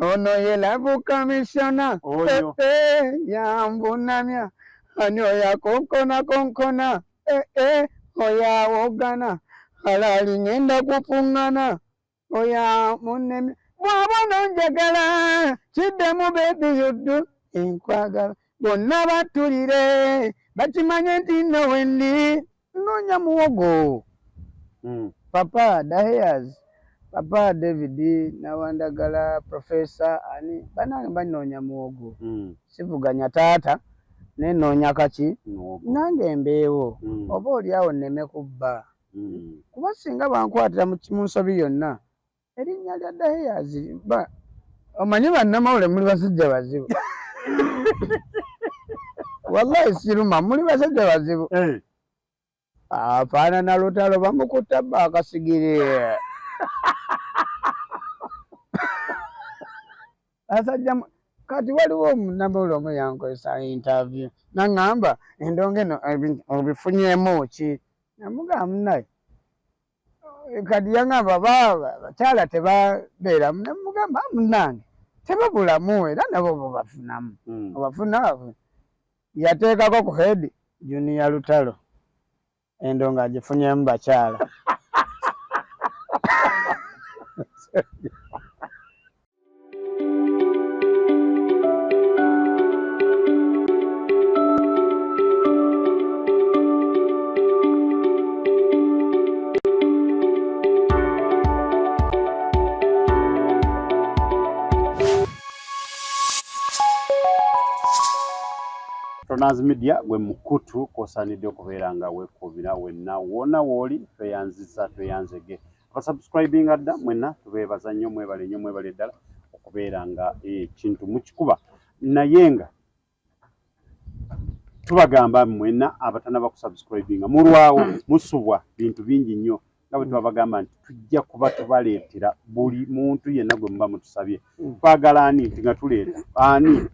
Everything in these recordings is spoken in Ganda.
ono ye labu commissioner yambunamya ani oya konkona oya wogana halali ngenda kupungana oya munne mwabona njagala kiddemu bebi yuddu enkwagala bonna batulire bakimanye nti nno wendi noonya muwogo. Papa Daheyas, Papa David Nawandagala, Professor ani banange banoonya muwogo. Sivuganya taata nenoonya kaki nange mbeewo oba oliawo nneme kubba kuba singa bankwatira mu nsobi yonna erinnya lya Daheyas omanyi bannamawule muli basajja bazibu. Wallahi siruma muli basajja bazibu. Afaanana lutalo bamukutta bba akasigiri. Asajja kati waliwo omunnamawule omu yankozesa interview naŋŋamba endongo eno obifunyemu ki namugamba munaye kati yaŋŋamba bakyala tebabeeramu namugamba munnange tebabulamu era nabo bobafunamu obafuna yateekako ku head Junior Lutalo endongo agifunyemu bakyala. Patronas Media gwe mukutu kosanidde okubeera nga weekubira wenna wonna wooli tweyanziza tweyanzege abasubscribing adda mwenna tubeebaza nnyo mwebale ddala okubeera nga ekintu mukikuba naye nga tubagamba mwenna abatana bakusubscribinga mulwawo musubwa bintu bingi nnyo nga bwe tubagamba nti tujja kuba tubaleetera buli muntu yenna gwe muba mutusabye twagala ani nti nga tuleeta ani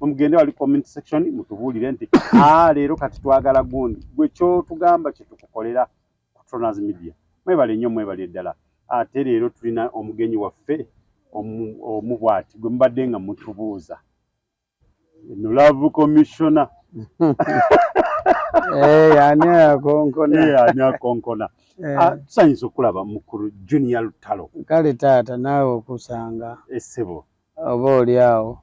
mugende wali comment section mutubuulire nti leero kati twagala gundi gwe kyotugamba kyetukukolera ku Patronas Media mwebale nnyo mwebale ddala ate leero tulina omugenyi waffe omubwati gwe mubadde nga mutubuuza eno love commissioner ani akonkona tusanyusa okulaba mukulu Junior Lutalo. Kale taata naawe okusanga essebo oba oli awo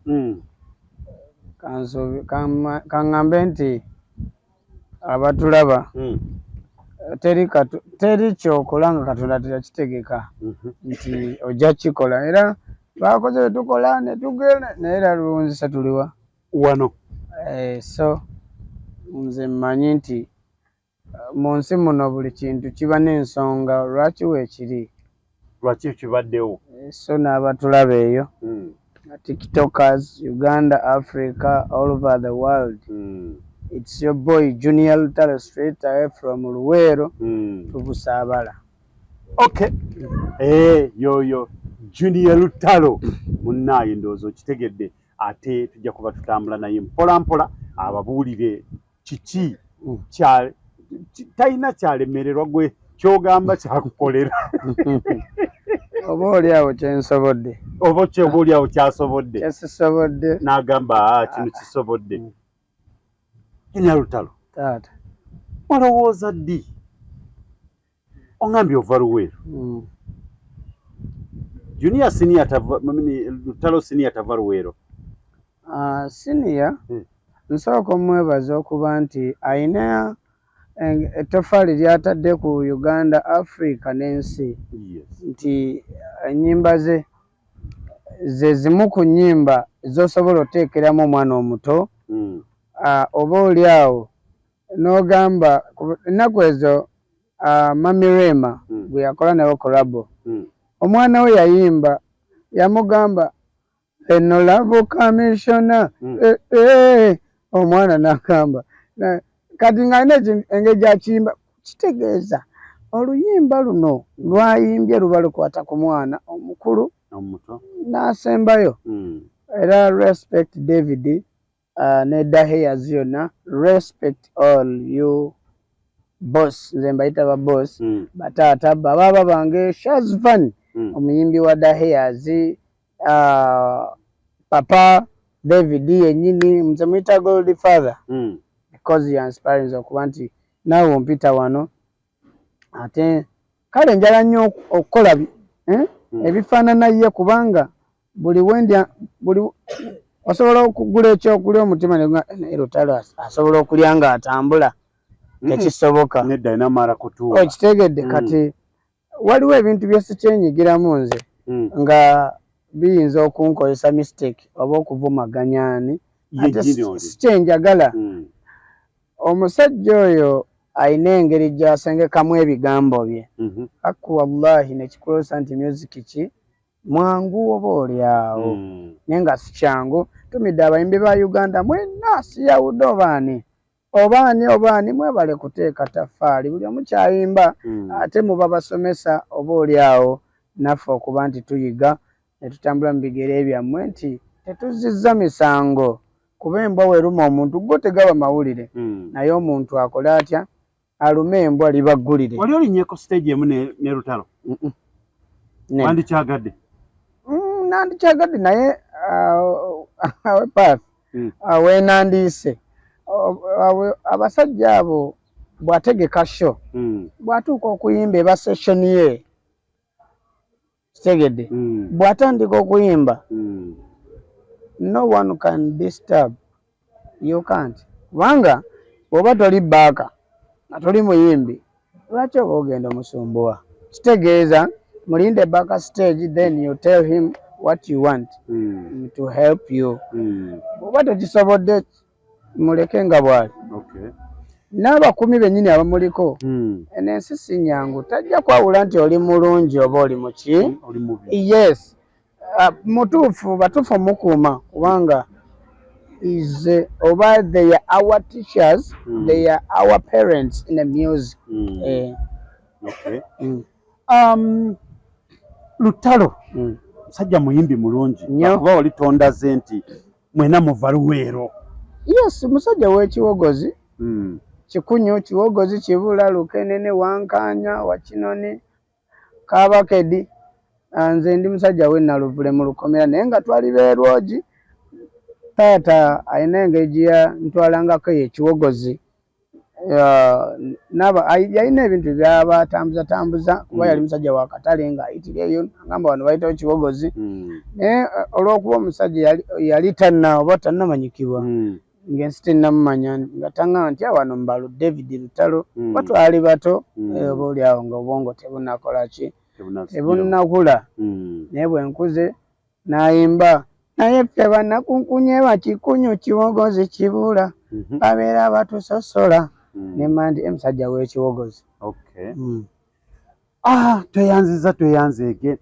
kaŋŋambe nti abatulaba teri kyokola nga Katonda teyakitegeka nti ojja kikola era bakoze betukola netugenda naye era luwunzisa tuliwa wano. So nze mmanyi nti mu nsi muno buli kintu kiba n'ensonga lwaki weekiri lwaki kibaddewo. So n'abatulaba eyo TikTokers, Uganda, Africa, all over the world. It's your boy Junior Lutalo straight away from Luweero to Busabala. Okay. Yoyo Junior Lutalo munnaye ndowooza okitegedde ate tujja kuba tutambula naye mpola mpola ababuulire kiki talina kyalemererwa gwe kyogamba kyakukolera oba oli awo kyensobodde oba oli awo kyasobodde kyesisobodde n'agamba kino kisobodde. Junior Lutalo taata olowooza ddi ongambye ova Luweero Junior senior Lutalo senior tava Luweero. Senior nsooka omwebaza okuba nti ayina ettoffaali ly'atadde ku Uganda, Africa n'ensi nti ennyimba ze zimu ku nnyimba z'osobola oteekeramu omwana omuto oba oli awo n'ogamba ennaku ezo Mami Rema gwe yakola nawe kolabo omwana we yayimba yamugamba eno love commissioner omwana n'agamba kati nga alina engeri gy'akiyimba kitegeeza oluyimba luno lwayimbye luba lukwata ku mwana omukulu n'asembayo era respect David ne Daheyas yonna respect all you boss nze mbayita ba boss bataata baba bange Shazvan omuyimbi wa The Hairs, Papa David yennyini nze muyita Godfather because he inspires okuba nti naawe ompita wano ate kale njala nnyo okukola ebifaanana ye kubanga buli osobola okugula ekyokulya omutima ne Lutalo asobola okulya ng'atambula tekisoboka okitegedde kati waliwo ebintu bye sikyenyigiramu nze nga biyinza okunkozesa mistake oba okuvumaganyani ate sikyenjagala omusajja oyo ayina engeri gy'asengekamu ebigambo bye aku wallahi nekikulosa nti music ki mwangu oba oli awo naye nga si kyangu tumidde abayimbi ba Uganda mwenna siyawudde obaani mwebale kuteeka taffaali buli omu kyayimba ate muba basomesa oba oli awo naffe okuba nti tuyiga ne tutambula mu bigere byammwe nti tetuzizza misango kuba embwa weruma omuntu go tegaba mawulire naye omuntu akola atya alume embwa libaggulire. Wali olinnyeko stage emu ne Lutalo? Wandikyagadde? Nandikyagadde naye path wenandiise abasajja abo bw'ategeka show bw'atuuka okuyimba eba session ye kitegedde bw'atandika okuyimba no one can disturb you can't kubanga bw'oba toli baaka nga toli muyimbi lwaki oba ogenda omusumbuwa kitegeeza mulinde baaka stage then you tell him what you want to help you bw'oba tekisobodde muleke nga bwali n'abakumi bennyini abamuliko eno ensi si nyangu tajja kwawula nti oli mulungi oba oli muki yes mutuufu batuufu mukuuma kubanga is oba they are our teachers they are our parents in the music Lutalo musajja muyimbi mulungi kuba olitonda ze nti mwena muva Luweero. Yes, musajja w'ekiwogozi Kikunyu Kiwogozi Kibula Lukenene Wankanya Wakinoni Kabakedi nze ndi musajja we Naluvule mu Lukomera naye nga twali beerwogi taata ayina engeri ntwalangako ekiwogozi yalina ebintu byaba tambuza kuba yali musajja wa katale nga ayitira eyo agamba wano bayitawo Kiwogozi naye olw'okuba omusajja yali oba tannamanyikibwa ng'ensi tennamumanya nga taŋŋamba nti wano Mbalo David Lutalo batwali bato oba oli awo nga obwongo tebunakola ki tebunnakula naye bwe nkuze n'ayimba naye ffe bannakunkunye Bakikunyu Kiwogozi Kibula babeera batusosola nemma nti musajja w'ekiwogozi. Tweyanzeege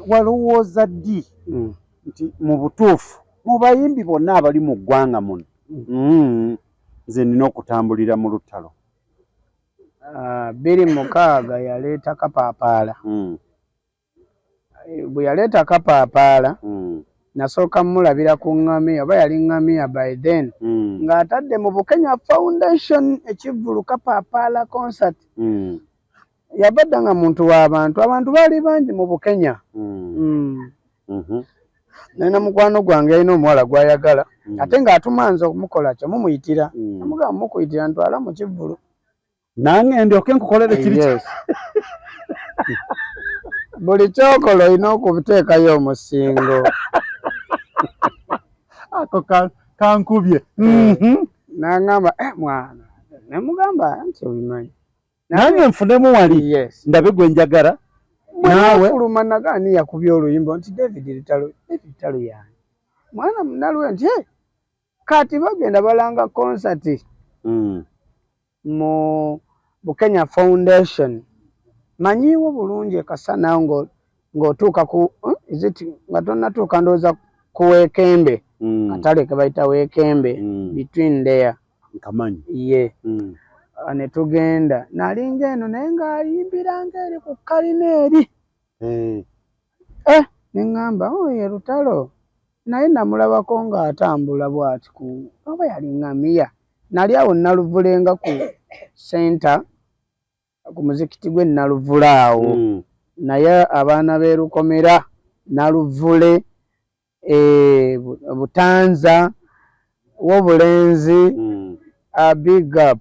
walowooza ddi nti mu butuufu mu bayimbi bonna abali mu ggwanga muno nze nina okutambulira mu Lutalo? 2006 yaleeta Kapaapaala. Bwe yaleeta Kapaapaala nasooka mulabira ku ŋŋamiya oba yali ŋŋamiya by then ng'atadde mu Bukenya Foundation ekivvulu Kapaapaala concert yabadda nga muntu w'abantu abantu baali bangi mu Bukenya. Nalina mukwano gwange alina omuwala gw'ayagala ate ng'atuma nze okumukola kyo mumuyitira namugamba mukuyitira ntwala mu kivvulu nange ndyoke nkukolere kiri buli kyokola olina okubiteekayo omusingo. Ako kankubye n'aŋŋamba mwana nemugamba nti obimanyi nange nfunemu wali ndabe gwe njagala naawe fuluma nagaani yakubya oluyimba nti David Lutalo yange mwana munalwe nti kati bagenda balanga konsati mu Bukenya Foundation manyiwo bulungi ekasana ng'otuuka ku nga tonnatuuka ndowooza ku Weekembe katale ke bayita Weekembe between there nkamanyi ne tugenda nalinga eno naye ng'ayimbiranga eri ku kalina eri ne ŋŋamba ye Lutalo naye namulabako ng'atambula bw'ati oba yali ŋŋamiya nali awo Naluvulenga ku center ku muzikiti gwe Naluvulaawo naye abaana b'e Lukomera Naluvule Butanza w'Obulenzi big up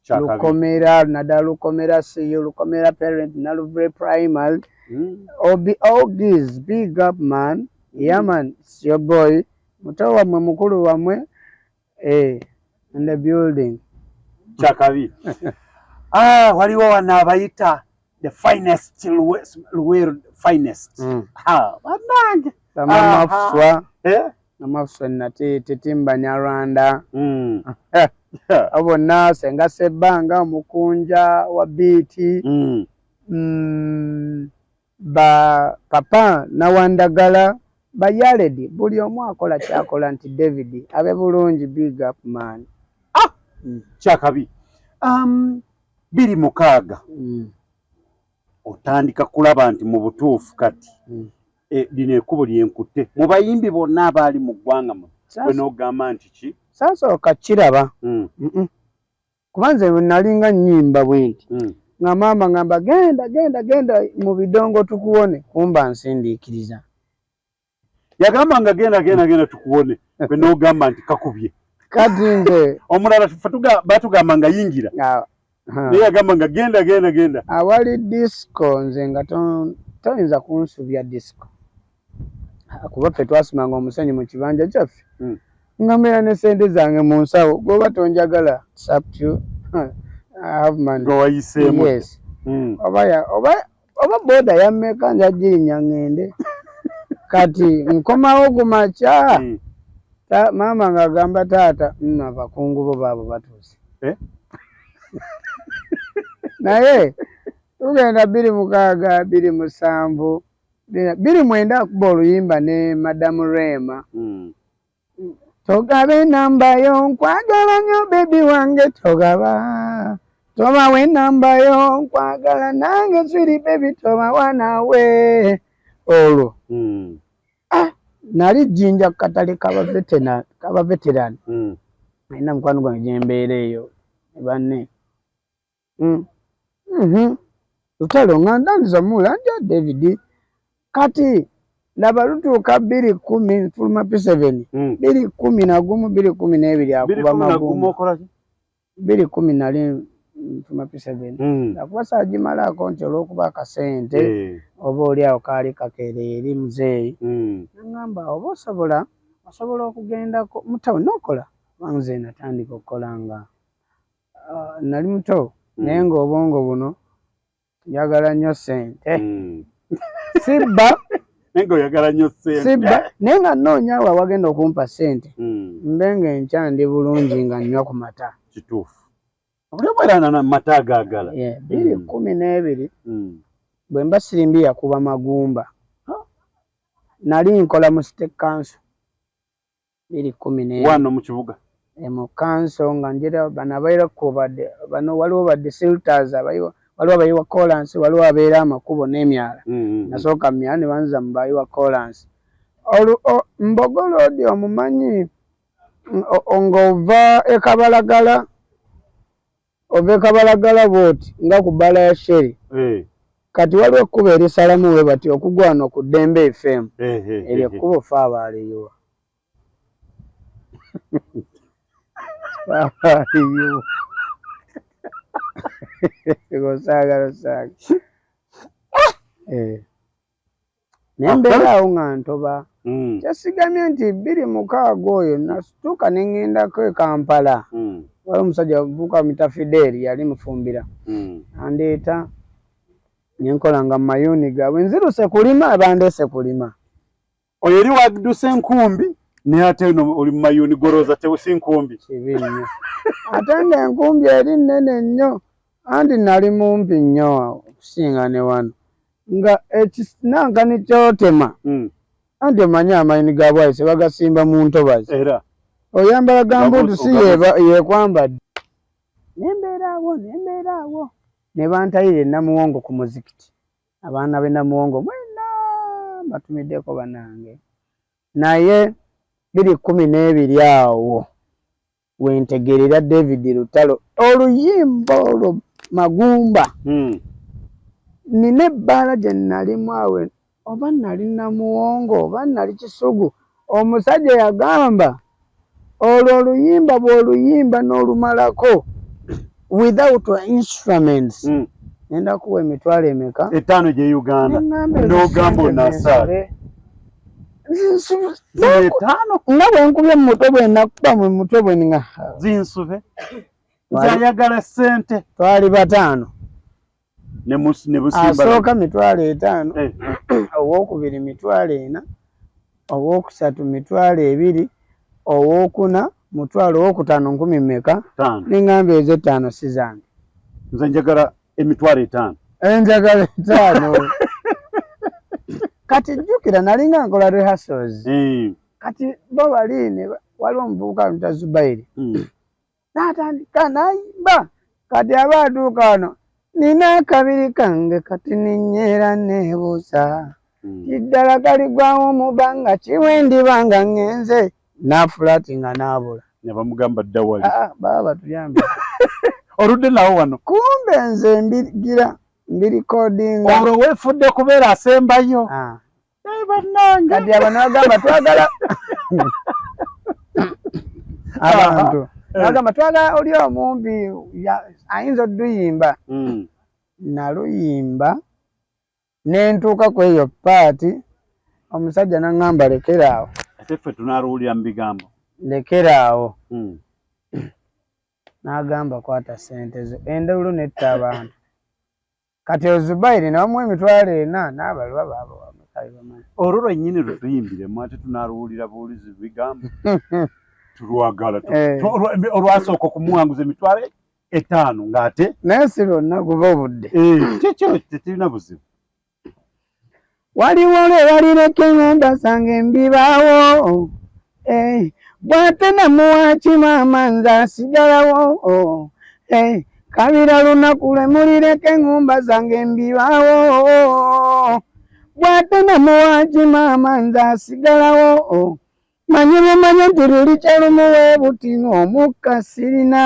Lukomera naddala Lukomera CU Lukomera Parent Naluvule Primary all these big up man. Yeah man, it's your boy muto wamwe mukulu wamwe in the building Chakabi. Waliwo wana abayita the finest Luweero finest. Banange amafuswa nate tetimba Nyarwanda abonna Senga Sebbanga Mukunja wa Biti ba Papa Nawandagala bayaledi buli omu akola kyakola nti David abe bulungi big up man. Chakabi. 26 otandika kulaba nti mu butuufu kati lino ekkubo lyenkutte mu bayimbi bonna abaali mu ggwanga bwe n'ogamba nti ki saasooka kiraba kubanze nalinga nnyimba bwenti nga maama ngamba genda mu bidongo tukuwone kumba nsindiikiriza yagamba nga genda tukuwone bwe n'ogamba nti kakubye kati nze omulala batugamba nga yingira naye yagamba nga genda awali disco nze nga toyinza kunsubya disco kuba ffe twasimanga omusenyu mu kibanja kyaffe nga mbeera ne sente zange mu nsawo gwoba tonjagala saptu wayiseemu yes oba boda yammeka njagirinya ngende kati nkomawo gumakya maama ng'agamba taata abakungu bo baabo batuuse naye tugenda 26 27 29 akuba oluyimba ne Madamu Rema togabe namba yo nkwagala nnyo bebi wange tobawe namba yo nkwagala nange swiri bebi tobawa nawe olwo nali jjinja ku katale k'abaveterani alina mukwano gwange gyembeera eyo banne lutalo nga ndandiza mulanja David kati laba lutuuka 210 fuluma P7 211 212 akuba magumu 210 nali fuluma P7 akuba saagimalaako nti olw'okuba akasente oba oli awo kaali kakeere eri muzeeyi nagamba oba osobola okugendako mutawe nokola banze natandika okukola nga nali muto naye ng'obwongo buno njagala nnyo sente sibba naye nga nnoonya awo wagenda okumpa sente mbe ng'enkya ndi bulungi nga nnywa ku mata kituufu obulebwerana mata agaagala 212 bwe mba sirimbi yakuba magumba nali nkola mu state council 212 wano mu kibuga mu council nga njera bano abaira kubadde bano waliwo badde silters waliwo abayiwa Colansi waliwo abeera amakubo n'emyala nasooka myala ne banza mu bayiwa Colansi Mbogolodi omumanyi ng'ova ekabalagala bwoti nga ku bbala ya Sheri kati waliwo ekkubo erisalamu we bati okugwana ku Dembe FM eryo ekkubo fe abaaliyiwa osaaga nembeera awo nga ntoba kyasigamye nti 26 oyo nasituuka ne ŋŋendako e Kampala wali omusajja avuka mita Fidel yali mufumbira andeeta nenkola nga mumayuuni gaabwe nziruse kulima bandeese kulima oyo eri waduse enkumbi naye ate eno oli mumayuuni golooza tewusi nkumbi kibi nnyo ate ng'enkumbi eri nnene nnyo anti nali mumpi nnyo okusinga ne wano nga ekinanka kyotema anti omanyi amayini ga bwayise bagasimba mu ntobazi era oyambala gambuutu si yekwambadde nembeera awo ne bantayira e Namuwongo ku muzikiti abaana b'e Namuwongo mwena batumiddeko banange naye 212 awo wentegerera David Lutalo oluyimba olwo Magumba nina ebbaala gye nalimu awe oba nali Namuwongo oba nali Kisugu omusajja yagamba olwo oluyimba bw'oluyimba n'olumalako without instruments nenda kuwa emitwalo emeka 5 gye Uganda n'ogamba onasaale nga bwe nkubye mu mutwe bwe nakuba mu mutwe bwe nga zinsube nzayagala ssente twali 5 ne busimba asooka 5,000 owokubiri 4,000 owokusatu 2,000 owokuna 1,000 owokutaano 10,000 meka neŋŋamba ezo 5 si zange nze njagala 5,000 enjagala 5 kati jjukira nalinga nkola rehearsals kati bo baliine waliwo omuvubuka amuta Zubairi n'atandika n'ayimba kati aba atuuka wano nina akabiri kange kati ninyeera neebuusa kiddala kaligwawo mubanga kiwendibanga ngenze n'afulatinga n'abula ne bamugamba dda wali baba batuyambe oludde nawo wano kumbe nze mbirikodinga olwo weefudde kubeera asembayo bannange kati abantu bagamba twagala abantu bagamba twagala oli omumpi ayinza oduyimba naluyimba nentuuka ku eyo paati omusajja naŋŋamba lekeraawo ate ffe tunaaluwulira mu bigambo lekeraawo n'agamba kwata ssente zo endawulo netta abantu kati Ozubairi nabamuwa 4,000 n'abaliwa baabo bamukayibamanyi olwo lwennyini lutuyimbiremu ate tunaaluwulira buwulizi bigambo tulwagala olwasooka okumuwanguza 5,000 ng'ate naye si lwonna guba obudde kikyo tetirina buzibu waliwo lwe walireka eŋŋomba zange mbibaawo bw'ate namuwa kimaama nze asigalawo kabira lunaku lwe mulireka eŋŋomba zange mbibaawo bw'ate namuwa kimaama nze asigalawo manyi bumanye nti luli kyalumuwe buti omukka sirina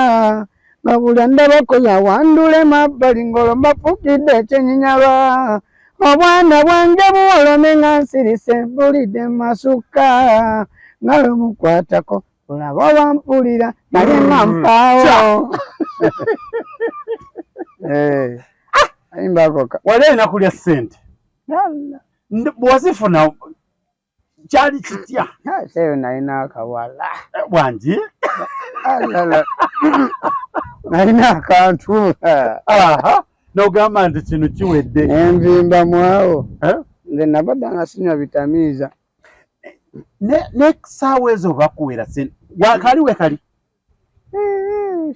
nga buli andabako yawandule mabbali ng'olwo mbafukidde ekyenyinyalwa obwana bwange buwolome nga nsirise mpulidde masukka nga lumukwatako olaba obampulira naye nga mpaawo ayimbako wali alina kulya ssente bw'ozifuna kyali kitya seyo nalina akawala bwangi nalina akantu n'ogamba nti kino kiwedde envimba mwawo nze nabadda nga sinywa bitamiiza n'esaawa ezo bakuwera sente kali we kali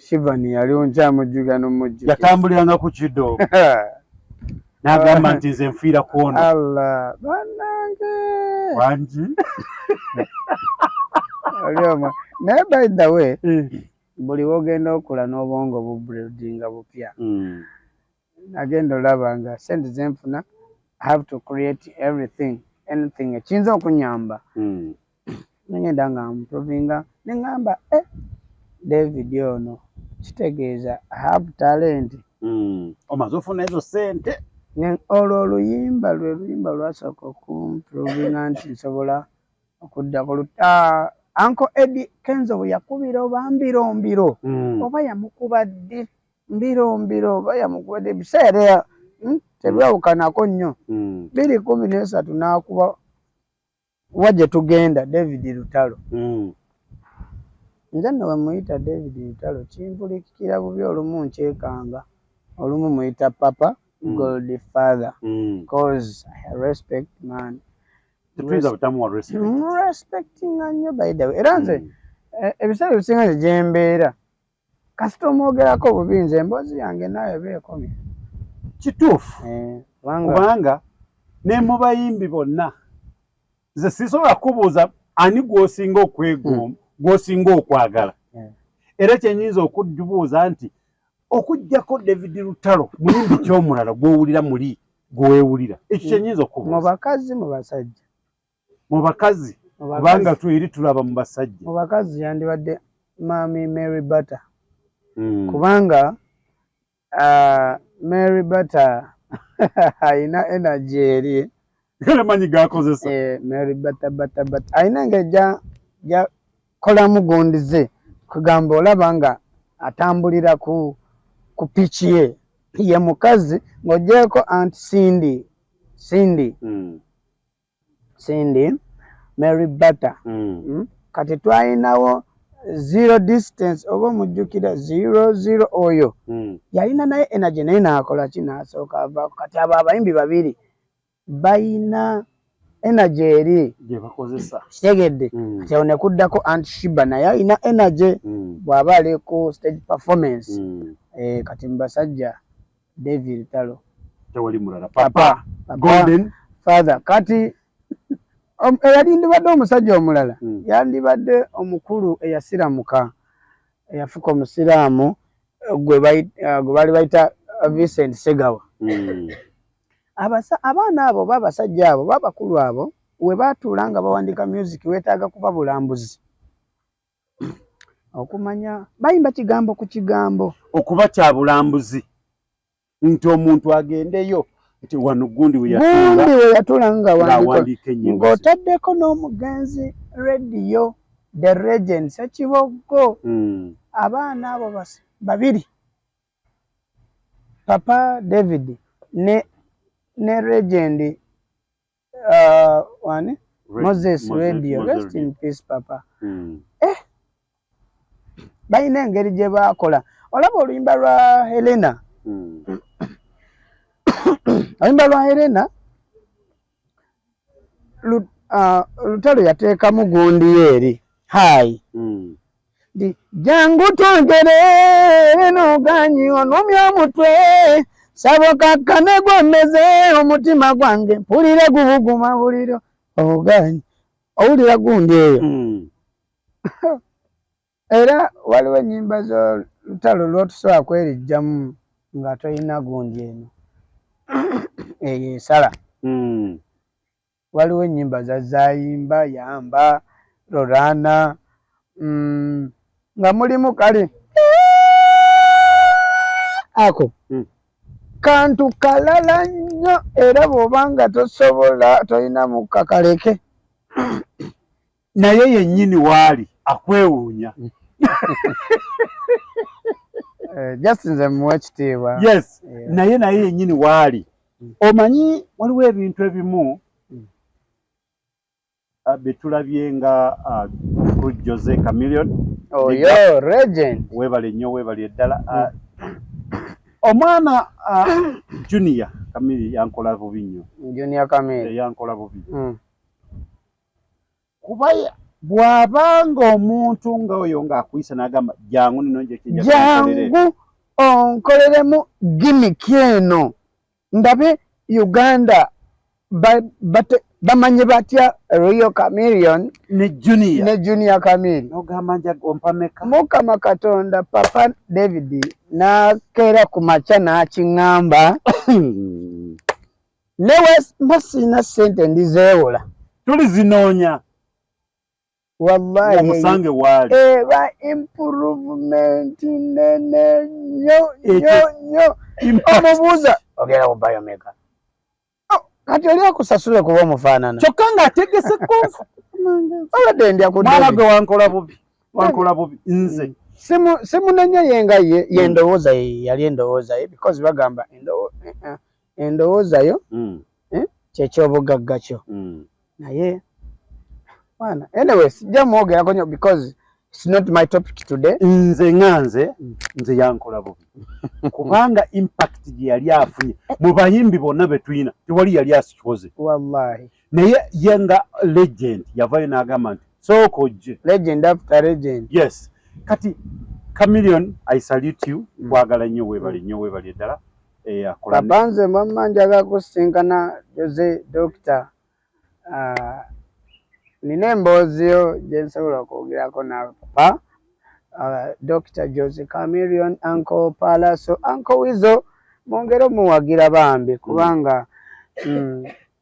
Shivani yaliwo nkyamujjuga n'omujjuki yatambuliranga ku kiddo n'agamba nti nze nfiira kwono Allah bannange wangi olioma naye by the way buli wogenda okula n'obwongo bubuildinga bupya nagenda olaba nga sente zenfuna I have to create anything ekiyinza okunyamba nengenda nga mprovinga neŋŋamba David ono kitegeeza I have talent omaze ofuna ezo sente olwo oluyimba lwe luyimba lwasooka okumprovinga nti nsobola okudda ku Uncle Eddie Kenzo bwe yakubira oba mbirombiro oba yamukuba ddi mbirombiro oba yamukuba ddi ebiseera tebyawukanako nnyo 213 n'akuba wa gye tugenda David Lutalo nze nno we muyita David Lutalo kimpulikikira bubi olumu nkyekanga olumu muyita Papa God Father because I respect man respecting nnyo by the way era nze ebiseera ebisinga nze gye mbeera kasita omwogerako obubi nze emboozi yange naawe beekomye kituufu kubanga ne mu bayimbi bonna nze sisobola kubuuza ani gw'osinga okwegomba gw'osinga okwagala era kyenyinza okubuuza nti okuggyako David Lutalo muyimbi ky'omulala gw'owulira muli gweweewulira ekyo kyenyinza okubuuza mu bakazi mu basajja mu bakazi kubanga tweri tulaba mu basajja mu bakazi yandibadde Mami Mary Butter kubanga Mary Butter aina energy eri Kale manyi gakozesa Mary Butter aina ngeja ja kola mugondize kugamba olaba nga atambulira ku pichi ye mukazi ngojeko Aunt Cindy Mary Butter kati twalinawo zero distance oba mujjukira 00 oyo yalina naye energy naye nakola kinasooka ava kati abo abayimbi babiri bayina energy eri gye bakozesa kitegedde kati awo ne kuddako Aunt Shiba naye alina energy bw'aba ali ku stage performance kati mbasajja David Talo tewali mulala papa golden father kati eyalindibadde omusajja omulala yandibadde omukulu eyasiramuka eyafuka omusiraamu gwe bali bayita Vincent Segawa abaana abo babasajja abo babakulu abo we batuula nga bawandika music weetaaga kuba bulambuzi okumanya bayimba kigambo ku kigambo okuba kya bulambuzi nti omuntu agendeyo nti wano gundi we yatuula nga wandika ng'otaddeko n'omugenzi radio the legend Ssekiboggo abaana abo babiri Papa David ne legend Moses Radio rest in peace Papa bayina engeri gye baakola olaba oluyimba lwa Helena oluyimba lwa Helena Lutalo yateekamu gundi eri hai jangu twogere n'oganyi onumya omutwe sabokakkane gwemmeze omutima gwange mpulire gubuguma buliro oganyi owulira gundi eyo era waliwo ennyimba z'olutalo lw'otusobola kwerijjamu nga tolina gundi eno eyo esala waliwo ennyimba zazayimba yamba Lorana nga mulimu kale ako kantu kalala nnyo era bw'obanga tosobola tolina mukakaleke naye yennyini waali akwewuunya just nze muwa ekitiibwa yes naye yennyini waali omanyi waliwo ebintu ebimu betulabye nga Jose Chameleon oyo legend webale nnyo webale eddala omwana Junior Chameleon yankola bubi nnyo Junior Chameleon yankola bubi kuba bw'abanga omuntu nga oyo ng'akuyisa n'agamba jangu nino nje kijja jangu onkoleremu gimiki eno ndabe Uganda bamanyi batya Royal Chameleon ne Junior Chameleon nogamba nja ompameka Mukama Katonda Papa David nakeera ku makya n'akiŋŋamba newe mbasina ssente ndizeewola tulizinoonya wallahi omusange waali eba improvement nene nnyo omubuuza ogera ku Biomega kati oli akusasule kuba omufaanana kyokka ng'ategese kofu obadde ndya ku mwana gwe wankola bubi nze simunenya yenga ye ndowooza ye yali endowooza ye because bagamba endowooza yo kyekyobugagga kyo naye mwana anyway sijja mwogerako nnyo because it's not my topic today nze yankola bubi kubanga impact gye yali afunye mu bayimbi bonna betuyina tewali yali asikoze wallahi naye yenga legend yavayo n'agamba nti sooka ojje legend after legend yes kati Chameleon I salute you kwagala nnyo webali eddala akola kabanze mama njaga kusinkana Jose Doctor nina embooziyo gye nsobola okwogerako nawe papa Dr. Jose Chameleon Uncle Palaso Uncle Wizo mwongere muwagira bambi kubanga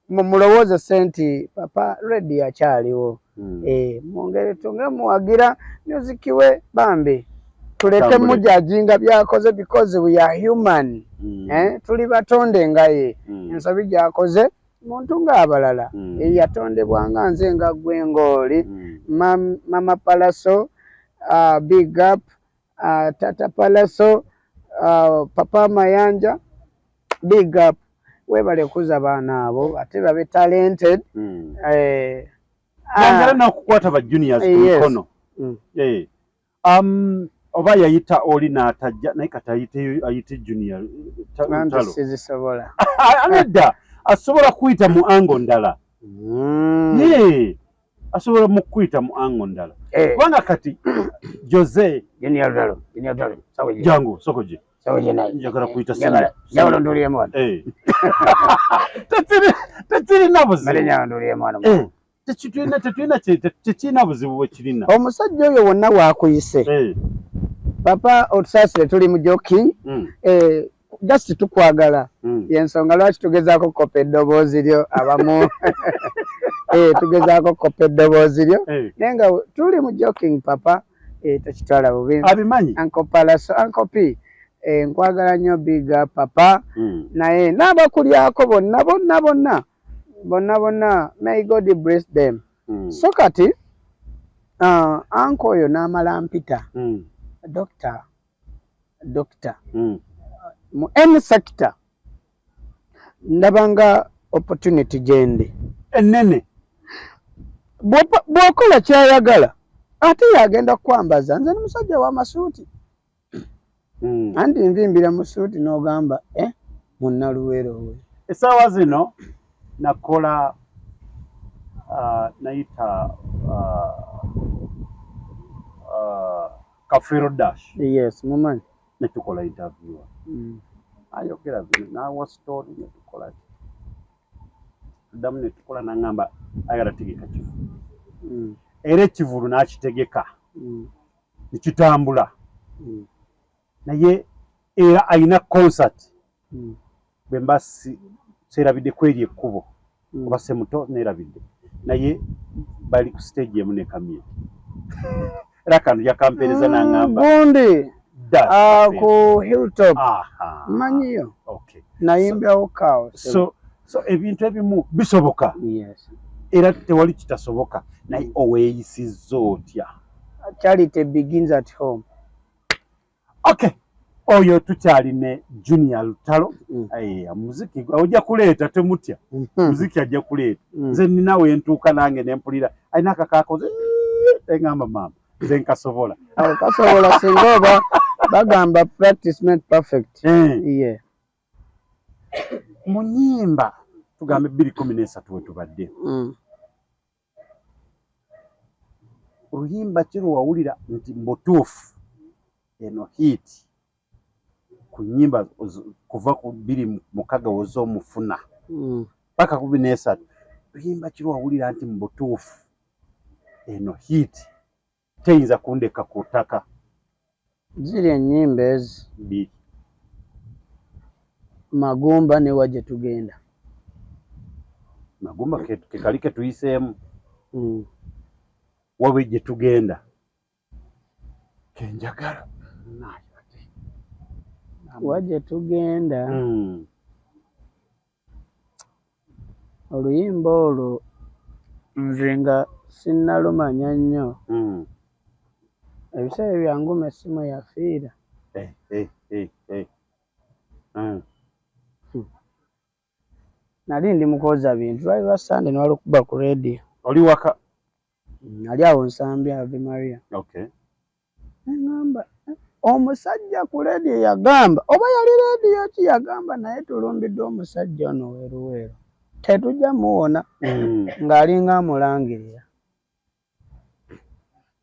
mulowooza senti papa ready akyaliwo mwongere tunge muwagira music we bambi tuleke mujajinga byakoze because we are human. Tuli batonde ngaye. Ensobi gyakoze muntu ng'abalala. Yatondebwanga nze nga gwe ngoli. Mama Palaso, big up. Tata Palaso, Papa Mayanja, big up. Webale kuza baana abo ate babe talented. Ngala na kukwata ba juniors kukono. Oba yayita oli n'atajja naye kati ayite junior talo. Sizisobola. Anedda asobola kuyita mu ango ndala. Asobola mu kuyita mu ango ndala. Kubanga kati Jose junior dalo sawe jangu sokoje sawe naye njagala kuyita sana nyawolo ndoliye mwana tatiri nabuzi mali nyawolo ndoliye mwana tetulina buzibu bwe kirina omusajja oyo wonna waakuyise papa otusasire tuli mu joking just tukwagala yensonga lwaki tugezaako kopa eddoboozi lyo abamu tugezaako kopa eddoboozi lyo naye nga tuli mu joking papa tekitwala bubi abimanyi Uncle Palaso Uncle P nkwagala nnyo biga papa naye n'abakulyako bonna may God bless them so kati uncle oyo n'amala mpita doctor mu any sector ndabanga opportunity gyendi ennene bw'okola kyayagala ate yagenda kwambaza nze n'omusajja w'amasuuti anti nvimbira mu suuti n'ogamba munnaluweero we essaawa zino nakola nayita Kafiro Dash yes mumanyi netukola interview ayogera nawa story netukola damu netukola nangamba ayagala tegeka kivulu era ekivulu n'akitegeka nekitambula naye era ayina concert bwemba serabidde kweri ekkubo kuba semuto nerabidde naye bali ku stage emu ne Kamie era kano yakampereza nangamba gundi ku Hilltop manyiyo nayimbyawo kawo so ebintu ebimu bisoboka era tewali kitasoboka naye oweeyisizza otya charity begins at home okay oyo tukyali ne Junior Lutalo muziki ojja kuleeta temutya muziki ajja kuleeta nze ninawe entuuka nange nempulira alina akakaakoze engamba mama nze nkasobola kasobola singa oba bagamba practice made perfect mu nnyimba tugambe 2013 we tubadde oluyimba kiro wawulira nti mbutuufu eno hit ku nnyimba kuva ku 26 woz'omufuna paka ku 23 oluyimba kiro wawulira nti mbutuufu eno hit teyinza kundeka ku ttaka ziri ennyimba ezi Magumba ne Wajje Tugenda Magumba kekali ke tuyiseemu Wajje Tugenda kenjagala Wajje Tugenda oluyimba olwo nze nga sinnalumanya nnyo ebiseera byangu essimu yafiira nali ndi mukoza bintu lwali lwa Sande nwali okuba ku radio oli waka nali awo Nsambya Ave Maria ngamba omusajja ku radio yagamba oba yali radio ki yagamba naye tulumbiddwa omusajja ono weeruweeru tetujja muwona ng'alinga amulangirira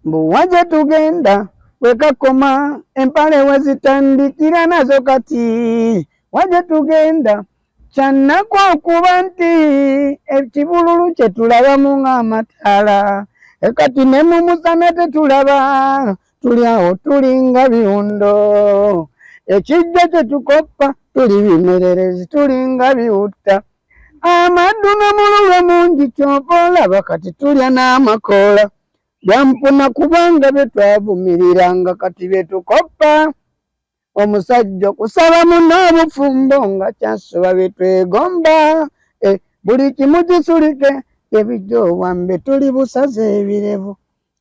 mbu Wajje Tugenda wekakoma empale wezitandikira nazo kati Wajje Tugenda kyannaku okuba nti ekibululu kye tulabamu ng'amataala ekati ne mu musana tetulaba tuli awo tulinga biwundo ekijja kye tukoppa tuli bimererezi tulinga biwutta amaddu n'omululu mungi ky'oba olaba kati tulya n'amakoola byampuna kubanga betwavumiriranga kati betukoppa omusajja okusaba muno obufumbo nga kyasoba betwegomba buli kimu kisulike ebijowambe tuli busaze ebirevu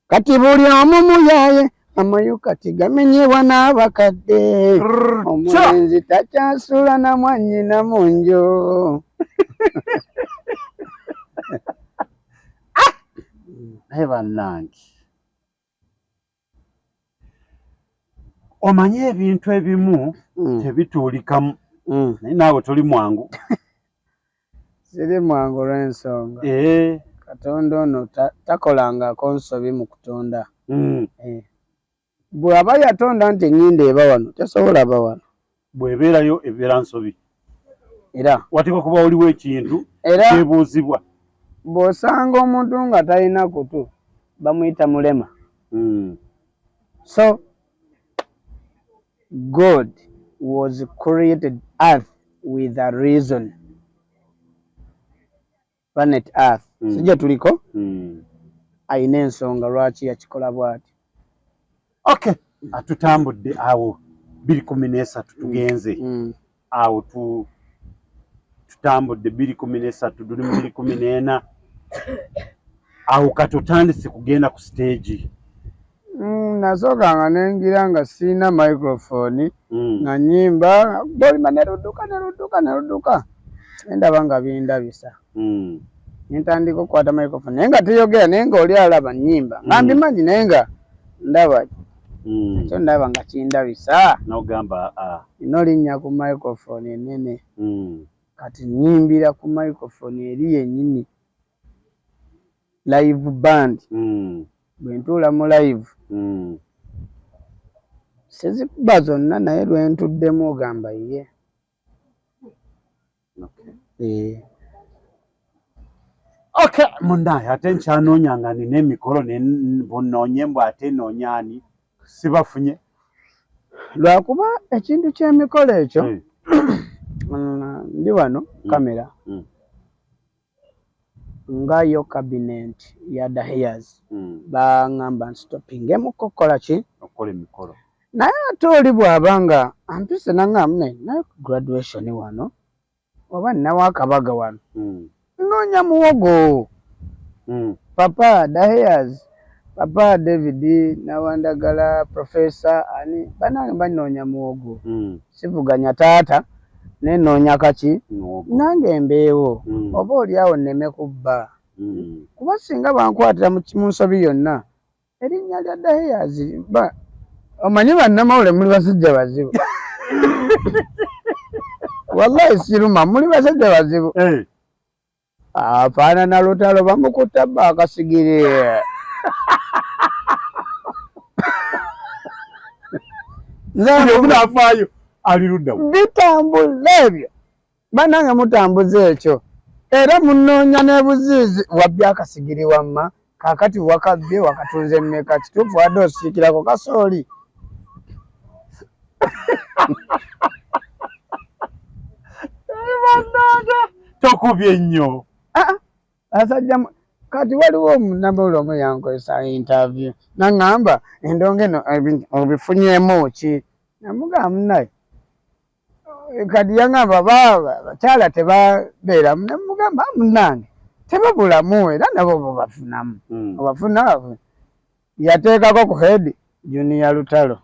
kati buli omu muyaye amayu kati gamenyebwa n'abakadde omulenzi takyasula na mwannyina mu nju naye bannange omanye ebintu ebimu tebituulikamu naye naawe toli mwangu siri mwangu lw'ensonga katonda ono takolangako nsobi mu kutonda bw'aba yatonda nti ennyinda eba wano tasobola ba wano bw'ebeerayo ebeera nsobi era wateekwa kuba waliwo ekintu kyebuuzibwa bw'osanga omuntu nga talina kutu bamuyita mulema so God was created earth with a reason planet earth sijja tuliko ayina ensonga lwaki yakikola bw'ati okay tutambudde awo 213 tugenze awo tutambudde 213 tuli mu 214 awo katutandise kugenda ku stage nasooka nga nengira nga sirina microphone nga nyimba bolima nerudduka endaba nga bindabisa nentandika okukwata microphone naye nga teyogera naye nga oli alaba nyimba nga mbimanyi naye nga ndaba ekyo ndaba nga kindabisa nogamba ino linnya ku microphone enene kati nyimbira ku microphone eri yennyini live band bwe ntuula mu live sizikuba zonna naye lwentuddemu ogamba ye okay munnaye ate nkyanoonyanga nina emikolo bunoonye mbw ate noonyaani sibafunye lwakuba ekintu ky'emikolo ekyo ndi wano kamera nga yo cabinet ya Dahiyaz baŋŋamba nsitopingemu kukola ki okukola emikolo naye ate oli bw'aba nga ampise naŋŋamba naye graduation wano oba nnawo akabaga wano noonya muwogo papa Dahiyaz papa David Nawandagala professor ani banange banoonya muwogo sivuganya taata nenoonya kaki nange mbeewo oba oli awo nneme kubba kuba singa bankwatira mu nsobi yonna erinnya lya Dahiyaz omanyi bannamawule muli basajja bazibu wallahi siruma muli basajja bazibu afaanana lutalo bamukutta bba akasigiri nafaayo aliruddawo bitambula ebyo banange mutambuza ekyo era munoonya n'ebuziizi wabbya akasigiri wamma kaakati wakabbye wakatunze mmeka kituufu wadde osiikirako kasooli tokubye nnyo asajja kati waliwo omunamawule omu yankozesa interview naŋŋamba endongo eno obifunyemu ki namugamba munaye kati yaŋŋamba bakyala tebabeeramu namugamba munange tebabulamu era nabo bobafunamu obafuna yateekako ku head Junior Lutalo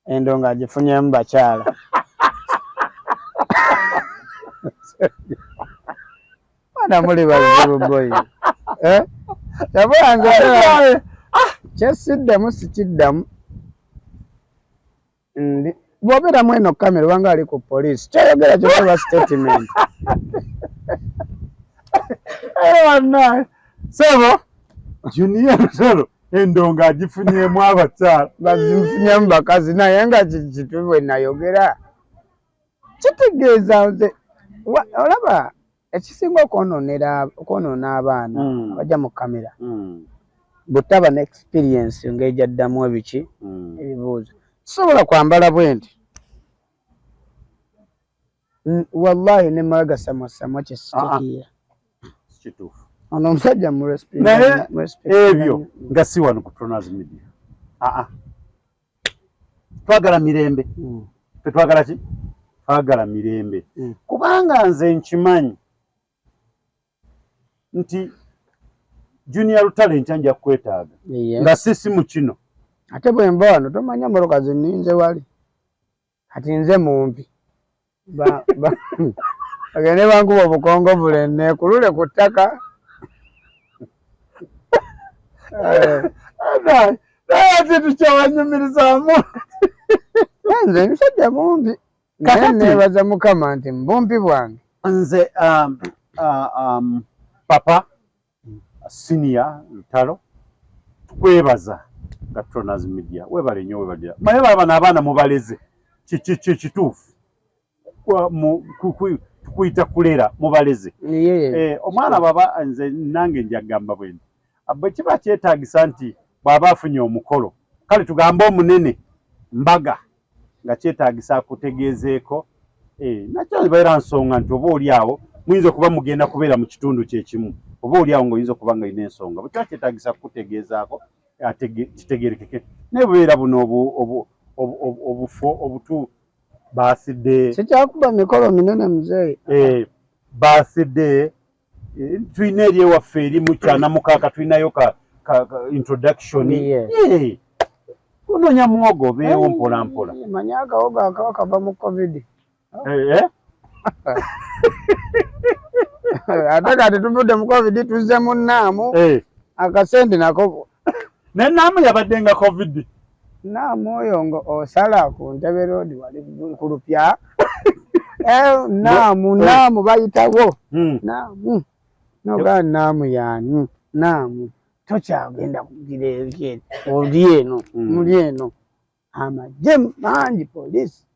endongo agifunyemu bakyala bana muli bazibu boyi yabulange kyesiddemu sikiddamu bw'obeeramu eno kamera obanga ali ku poliisi kyoyogera kyokeba statement wannaye sebo Junior Lutalo endongo agifunyemu abakyala bazifunyemu bakazi naye nga kitu bwe nayogera kitegeeza nze olaba ekisinga okwonoona abaana abajja mu kamera butaba ne experience ng'ejjaddamu ebiki ebibuuzo kisobola kwambala bwe nti wallahi ne malaga samosamu kyesitukiira ono omusajja mu respect naye ebyo nga si wano ku Tronas Media. Twagala mirembe. Twagala ki? Twagala mirembe. Kubanga nze nkimanyi nti Junior Lutale nkyanja kwetaaga nga sisi mu kino. Ate bwe mba wano tomanya moroka zininze wali. Ati nze mumpi. Agende bankuba obukongo bule nekulule ku ttaka. Ate tukyawanyumirizaamu. Nze musajja mumpi. Naye neebaza Mukama nti mbumpi bwange. Nze papa Senior Lutalo tukwebaza nga Tronas Media. Webale nnyo webadira. Maye bana abaana mubaleze. Kituufu. Tukuyita kulera mubaleze. Omwana baba nze nange njagamba bwenti. Abwe kiba kyetaagisa nti bw'aba afunye omukolo. Kale tugamba omunene mbaga nga kyetaagisa kutegeezeeko. Nakyo beera nsonga nti oba oli awo muyinza okuba mugenda kubeera mu kitundu kyekimu. Oba oli awo ng'oyinza okuba nga ina ensonga. Bwe kiba kyetaagisa kukutegeezaako kitegeerekeke. Naye bubeera buno obufo obutu birthday. Sikyakuba mikolo minene muzeeyi. Birthday. Tulina eri ewaffe eri mu kyana mukaaka tulinayo ka introduction. Kunoonya muwogo beewo mpola mpola. Manyi akawogo akawa kava mu COVID. Ate kati tuvudde mu COVID tuzze mu Naamu. Akasente nako. Ne Naamu yabadde nga COVID. Naamu oyo ngo osala ku Ntebe Road wali ku Lupya. Naamu bayitawo. Naamu. Noga Naamu yani. Naamu. Tokyagenda kugira eri oli eno. Muli eno. Amagye mangi poliisi.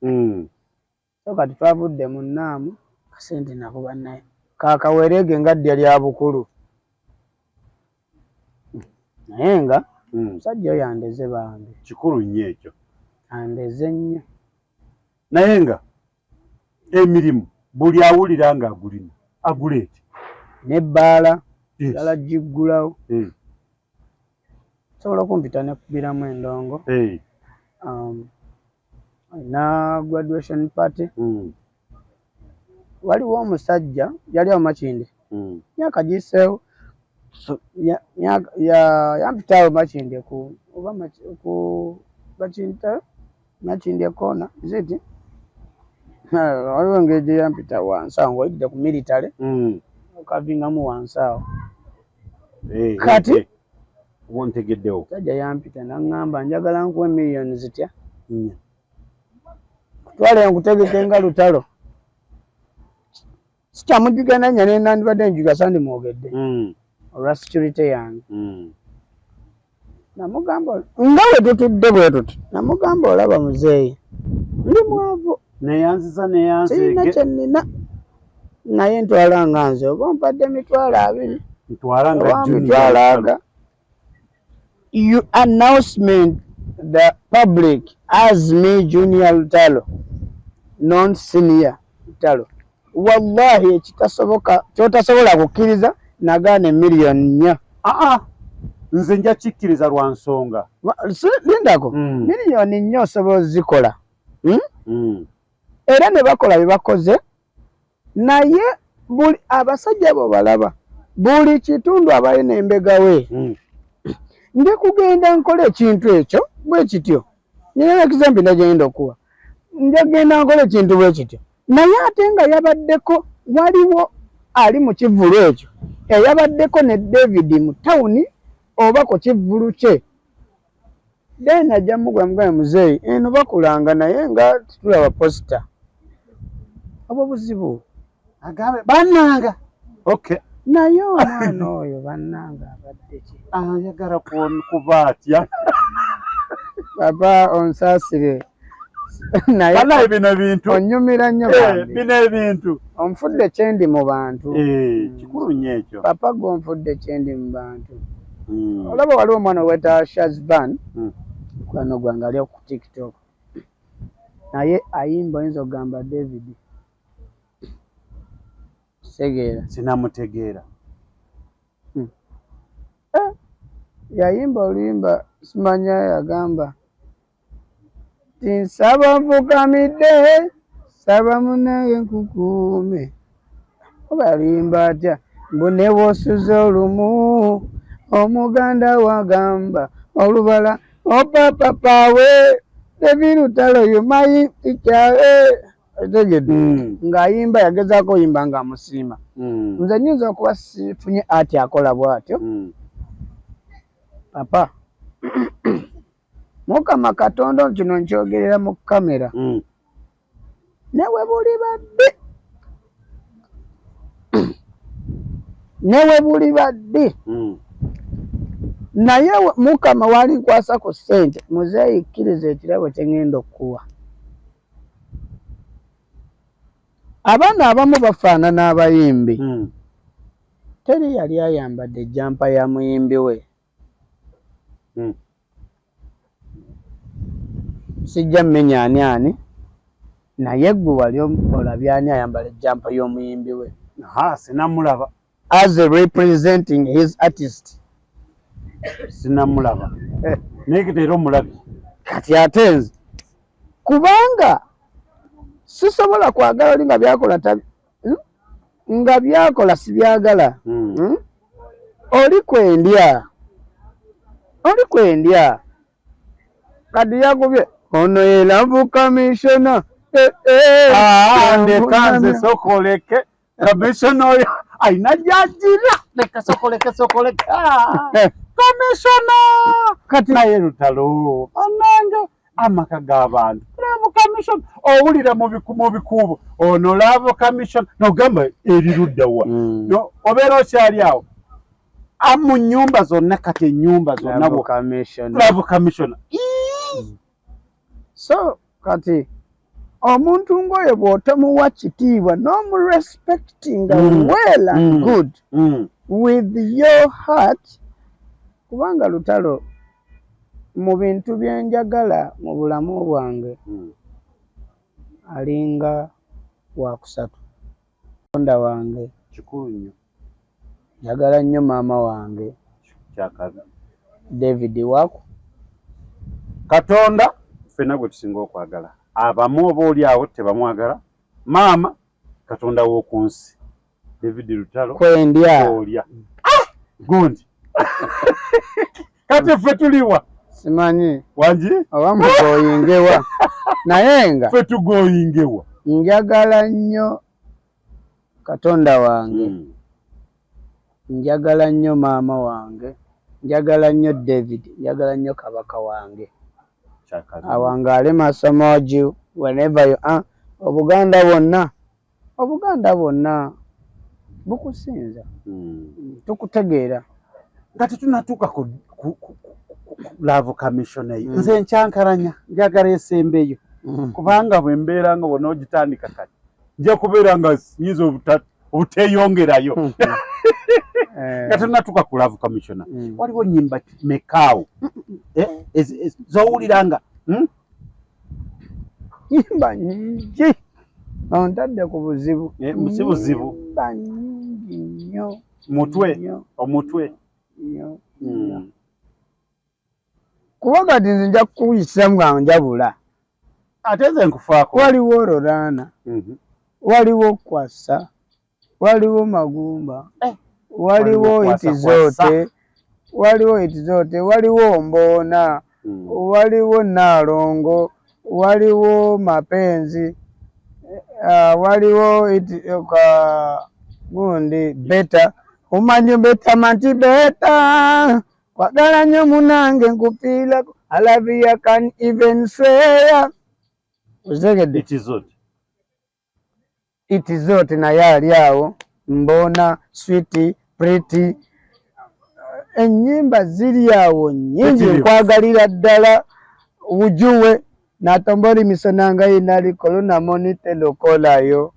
So kati twavudde mu Naamu. Kasente nako bannaye. Kakawerege nga ddya lya bukulu. Naye nga musajja oyo andeze bambi. Kikulu nnyo ekyo. Andeze nnyo. Naye nga emirimu buli awulira nga agulina aguleete. N'ebbaala ddala giggulawo. Sobola okumpita ne kubiramu endongo. Na graduation party. Waliwo omusajja yali awo Makinde. Myaka giseewo. Yampitaawo Makinde ku Makinde koona. Ziti? Waliwo engeri gye yampita wansi awo ng'oyidde ku military. Okavingamu wansi awo. Kati wontegeddewo. Omusajja yampita n'aŋŋamba njagala nkuwe millions zitya. Kutwala nkutegeke nga Lutalo. Sikyamujjukira nnya ne nandibadde njuga sandi mwogedde. Olwa security yange. Namugamba nga bwe tutudde bwe tuti. Namugamba olaba muzeeyi. Ndi mwavu. Neyanziza neyanzege. Sirina kye nnina. Naye ntwala nga nze oba ompadde emitwalo 2. Ntwala nga Junior. You announcement the public as me Junior Lutalo, non-senior Lutalo. Wallahi kyotasobola kukkiriza nagaane million 4. Nze nja kikkiriza lwa nsonga. Lindako million 4 osobola zikola. Era ne bakola bye bakoze. Naye buli abasajja bo balaba. Buli kitundu abalina embegawe. Nje kugenda nkola ekintu ekyo bwe kityo. Nina example ndagenda okuwa. Nje genda nkola ekintu bwe kityo. Naye ate nga yabaddeko waliwo ali mu kivulu ekyo. Yabaddeko ne David mu tawuni oba ku kivulu kye. Then ajja mugwa mugwa muzeeyi eno bakulanga naye nga tulaba poster. Abo buzibu. Agambe bannanga. Okay. Naye omwana oyo bannanga abadde ki? Ayagala kuba atya. Papa onsaasire. Naye banaye bino bintu. Onyumira nnyo bambi. Bino ebintu. Onfudde kyendi mu bantu. Kikulu nnyo ekyo. Papa gonfudde kyendi mu bantu. Olaba waliwo omwana oweta Shazban. Kwano gwange ali ku TikTok. Naye ayimba oyinza okugamba David. Segeera. Sinamutegeera. yayimba oluyimba simanya yagamba tinsaba nfukamidde saba munange nkukuume oba yalimba atya mbu ne bw'osuza olumu omuganda wagamba olubala opapapaawe David Lutalo yumayi ikyawe ategedde ng'ayimba yagezaako oyimba nga amusiima nze nyinza okuba sifunye ati akola bw'atyo papa Mukama Katonda kino nkyogerera mu kamera newe buli badde newe buli badde naye Mukama wali nkwasa ku ssente muzeeyi kkiriza ekirabo kye ŋŋenda okuwa abaana abamu bafaanana abayimbi teri yali ayambadde ejjampa ya muyimbi we sijja mmenya ani naye ggwe wali olabye ani ayambala ejjampa y'omuyimbi we sinamulaba as a representing his artist sinamulaba naye kitera omulabi kati ate nze kubanga sisobola kwagala oli nga byakola nga byakola sibyagala oli kwendya kati yakubye ono ye Love Commissioner ndekanze sokoleke commissioner oyo ayina gyajira leka sokoleke commissioner kati naye Lutalo anange amaka g'abantu Love Commission owulira mu bikubo ono Love Commission nogamba eri luddawa obeera okyali awo mu nnyumba zonna kati ennyumba zonna Love Commission so kati omuntu ng'oyo bw'otomuwa kitiibwa n'omurespectinga well and good with your heart kubanga Lutalo mu bintu bye njagala mu bulamu bwange alinga wakusatu Katonda wange kikulu nnyo njagala nnyo maama wange kyakabi David Waku Katonda ffenna gwe tusinga okwagala abamu oba oli awo tebamwagala maama Katonda w'oku nsi David Lutalo kwendya olya gundi kati ffe tuliwa simanyi wangi oba mugoyingewa naye nga ffe tugoyingewa njagala nnyo Katonda wange njagala nnyo maama wange njagala nnyo David njagala nnyo kabaka wange awangaale masomo gi whenever you are obuganda bwonna bukusinza tukutegeera kati tunatuuka ku Love Commission eyo nze nkyankalanya njagala esembeyo kubanga bwe mbeera nga bwonna ogitandika kati nja kubeera nga nyinza obuteeyongerayo nga tunatuuka ku Love Commission waliwo nnyimba mekaawo zowulira nga nyimba nyingi ontadde ku buzibu si buzibu nyimba nyingi nnyo omutwe kuba kati nze nja kukuyisiramu nga njabula ate nze nkufaako waliwo Lorana waliwo Kwasa waliwo Magumba waliwo Itizote waliwo Mboona waliwo Nalongo waliwo Mapenzi waliwo gundi Beta umanyi Beta manti Beta kwagala nnyo munange nkupiira I love you I can even swear uzegedde Itizote naye ali awo Mboona Sweet Pretty ennyimba ziri awo nnyingi nkwagalira ddala Ujuwe natomboli misonanga inali kolona monite lokolayo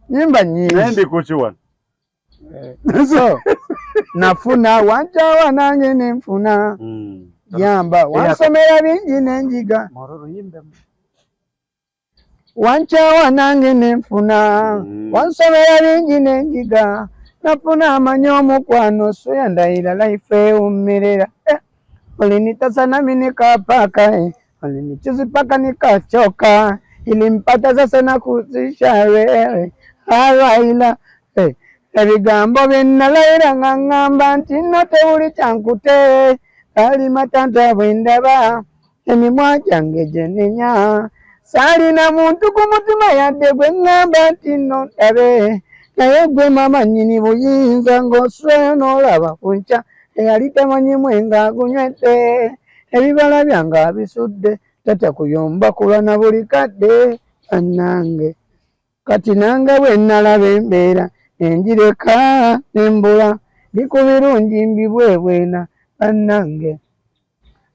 nyimba nyingi nendi kuchiwana so nafuna wanchawa nange nenfuna yamba wansomera bingi nenjiga wanchawa nange nenfuna wansomera bingi nenjiga nafuna amanyi omukwano so yandayira life ewumirira ulinitasa nami nikapaka ulinitizipaka nikachoka ilimpata sasa nakuzisha wewe Raila ebigambo byennalayira nga ngamba nti nno tewuli kyankute kali matanta bwendaba emimwa gyange gyenenya saalina muntu ku mutima yadde gwe ngamba nti nno ndabe naye gwe mama nnyini buyinza ng'osweyo n'olaba ku nkya eyali tamanyi mwenga agunywedde ebibala byange abisudde tatya kuyomba kulwa na buli kadde bannange kati nange bwe nalaba embeera enjireka nembula ndi ku birungi mbibwebwena bannange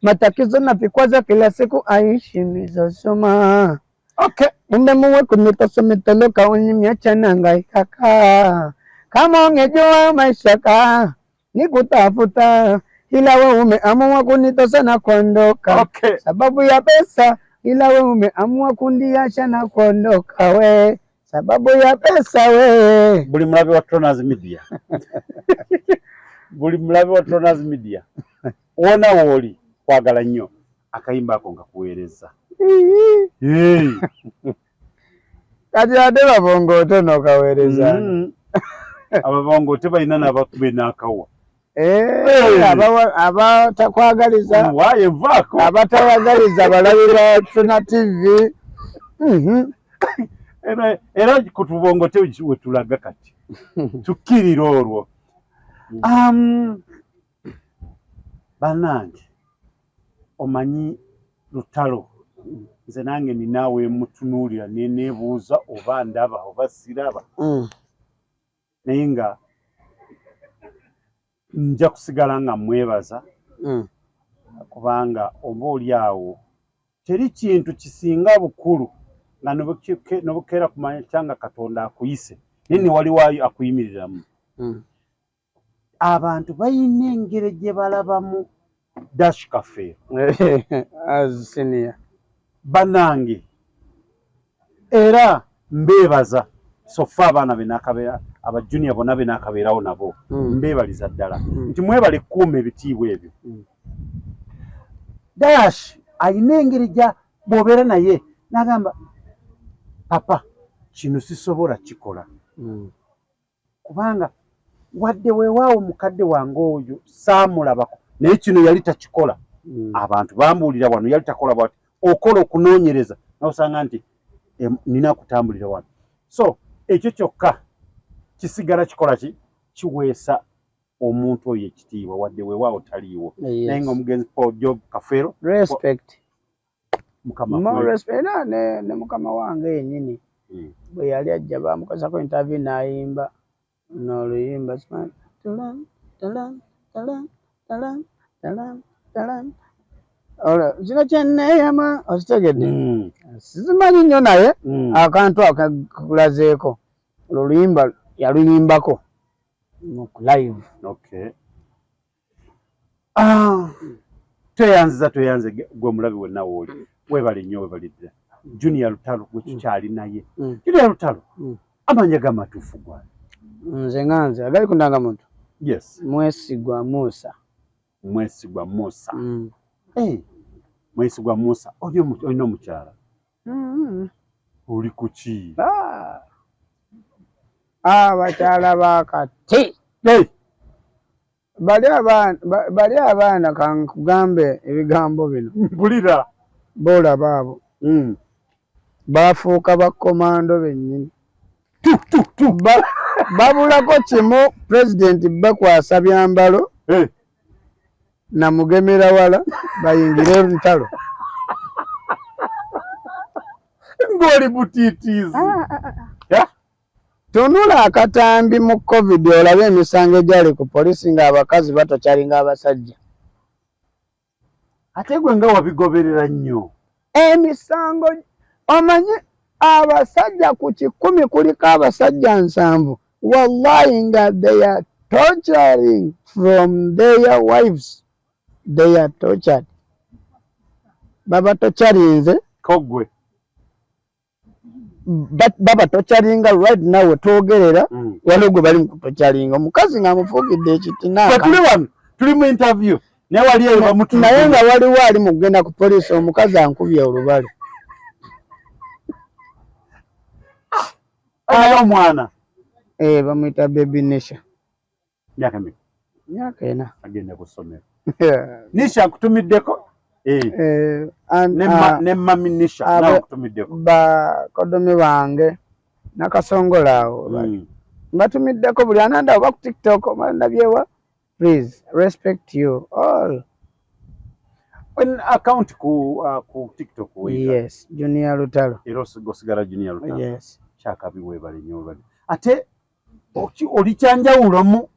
matatizo na vikwazo kila siku aishi mizosoma ende muwe kunitosometoloka unyimyacha nangaikaka kama ungejua maisha ka nikutafuta ila we umeamua kunitosa na kuondoka sababu ya pesa ila we umeamua kundiacha na kuondoka we sababu ya pesa we buli mulabe wa Tronaz Media buli mulabe wa Tronaz Media wona woli kwagala nnyo akayimba ako nga kuweereza kati ate babongoto nokaweereza ababongote balina n'abakuba n'akawa abatakwagaliza abatawagaliza balabira Tuna TV era kutubongote wetulaga kati tukkirira olwo bannange omanyi lutalo nze nange ninaawe mutunuulira neneebuuza oba ndaba oba siraba naye nga nja kusigala nga mwebaza kubanga oba oli awo teri kintu kisinga bukulu nga nobukeera kumanya kyanga Katonda akuyise naye ne waliwo akuyimiriramu abantu balina engeri gye balabamu Dash Cafe as senior bannange era mbeebaza sofa abaana benakabeera aba junior bonna benakabeerawo nabo mbeebaliza ddala nti mwebale kuuma ebitiibwa ebyo Dash alina engeri gya bw'obeera naye n'agamba papa kino sisobola kikola kubanga wadde weewaawo mukadde wange oyo saamulabako naye kino yali takikola abantu bambuulira wano yali takola bwati okola okunoonyereza n'osanga nti nina kutambulira wano so ekyo kyokka kisigala kikola kiweesa omuntu oyo ekitiibwa wadde weewaawo taliiwo naye ng'omugenzi Paul Job Kafeero respect mukama respect ne mukama wange yennyini bwe yali ajja bamukozako interview n'ayimba n'oluyimba kino kyenneeyama okitegedde sizimanyi nnyo naye akantu akakulazeeko oluyimba yaluyimbako live tweyanze gwe mulabi wenna wooli webale nnyo webalidde Junior Lutalo gwe tukyali naye Junior Lutalo amanya gamatuufu gwani nze nga nze agali kundanga muntu yes Mwesigwa Musa Mwesigwa Musa olina omukyala oli ku ki abakyala bakati bali abaana kankugambe ebigambo bino mpulira boolaba abo bafuuka bakomando bennyini babulako kimu pulezidenti bakwasa byambalo namugemera wala bayingire olutalo ng'oli butiitiizi tunula akatambi mu covid olabe emisango egyali ku polisi ng'abakazi batokyalinga abasajja ate gwe nga wabigoberera nnyo emisango omanyi abasajja ku 10 kuliko abasajja 7 wallahi nga they are torturing from their wives they are tortured baba tokyalinze kogwe baba tochalinga right now twogerera waliwo gwe bali mukutochalinga omukazi nga amufugidde ekitina tuli wano tuli mu interview naye wali eyo bamutu naye nga waliwo ali mu kugenda ku poliisi omukazi ankubye olubale ayo omwana bamuyita baby Nisha myaka meka myaka ena agenda ku ssomero Nisha akutumiddeko ne mami Nisha nawe akutumiddeko bakodomi bange nakasongola awo mbatumiddeko buli ananda oba ku TikTok nabyewa please respect you all account ku TikTok yes Junior Lutalo era osigala Junior Lutalo yes chakabi webale nnyo webale ate oli kyanjawulo mu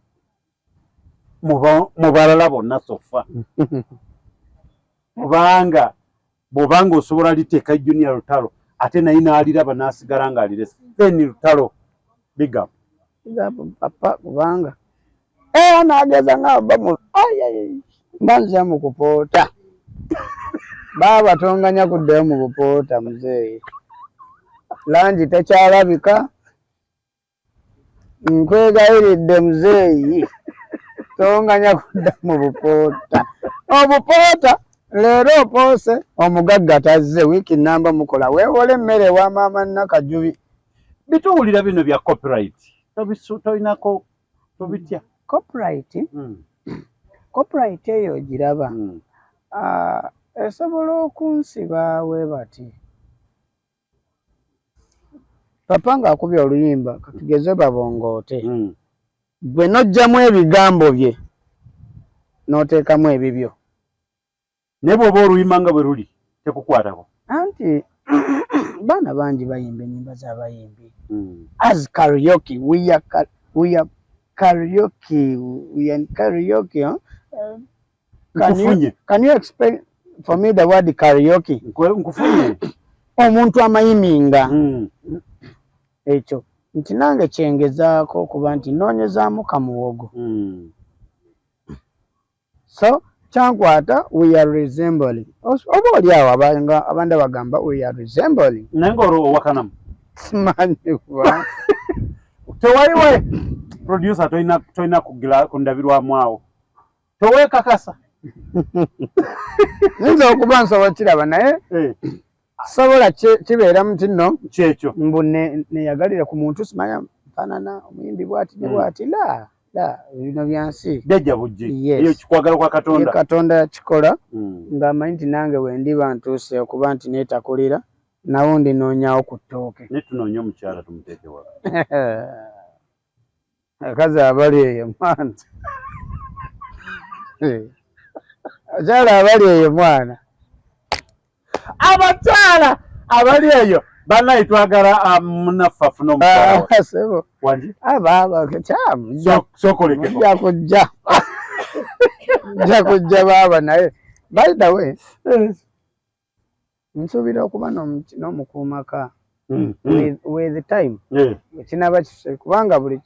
balala bonna sofa bobanga osobola liteeka Junior Lutalo ate naye n'aliraba n'asigala ng'aliresa then Lutalo big up papa kubanga anageza nga bamu mbanza mu kupoota baba tonganya kuddayo mu bupoota muzeeyi langi tekyalabika nkwegayiridde muzeeyi tonganya kudda mu bupoota obupoota leero opoose omugagga tazze wiiki namba mukola weewole emmere wa maama Nakajubi bituwulira bino bya copyright tolinako tobitya copyright eyo giraba esobola okunsiba we bati papa ng'akubye oluyimba katugeze babongoote gwe nojjamu ebigambo bye n'oteekamu ebibyo naye bw'oba oluyimba nga bwe luli tekukwatako anti baana bangi bayimba ennyimba z'abayimbi as karaoke we are karaoke huh? Can you explain for me the word karaoke nkufunye omuntu amayiminga ekyo nti nange kyengezaako okuba nti noonyezaamu kamuwogo so kyankwata we are resembling oba oli awo abandi bagamba we are resembling naye ng'owakanamu simanyiwa tewaliwe producer tolina kundabirwamu awo toweekakasa nza okuba nsobola kiraba naye sobola kibeera muti nno kyekyo mbu neyagalira ku muntu simanya nfaanana omuyimbi bwati ne bwati la bino byansi jjajja bujji eyo kikwagala kwa Katonda Katonda yakikola ng'amanyi nti nange wendiba ntuuse okuba nti neetakulira nawo ndinoonyawo ku ttooke ne tunoonya omukyala tumuteeke wa akazi abali eyo mwana akyala abali eyo mwana abakyala abali eyo banaye twagala munaffe afuna omukyala sebo wangi sokolekeko nja kujja baaba naye by the way nsuubira okuba n'omukuumaka with time ekinaba kise kubanga buli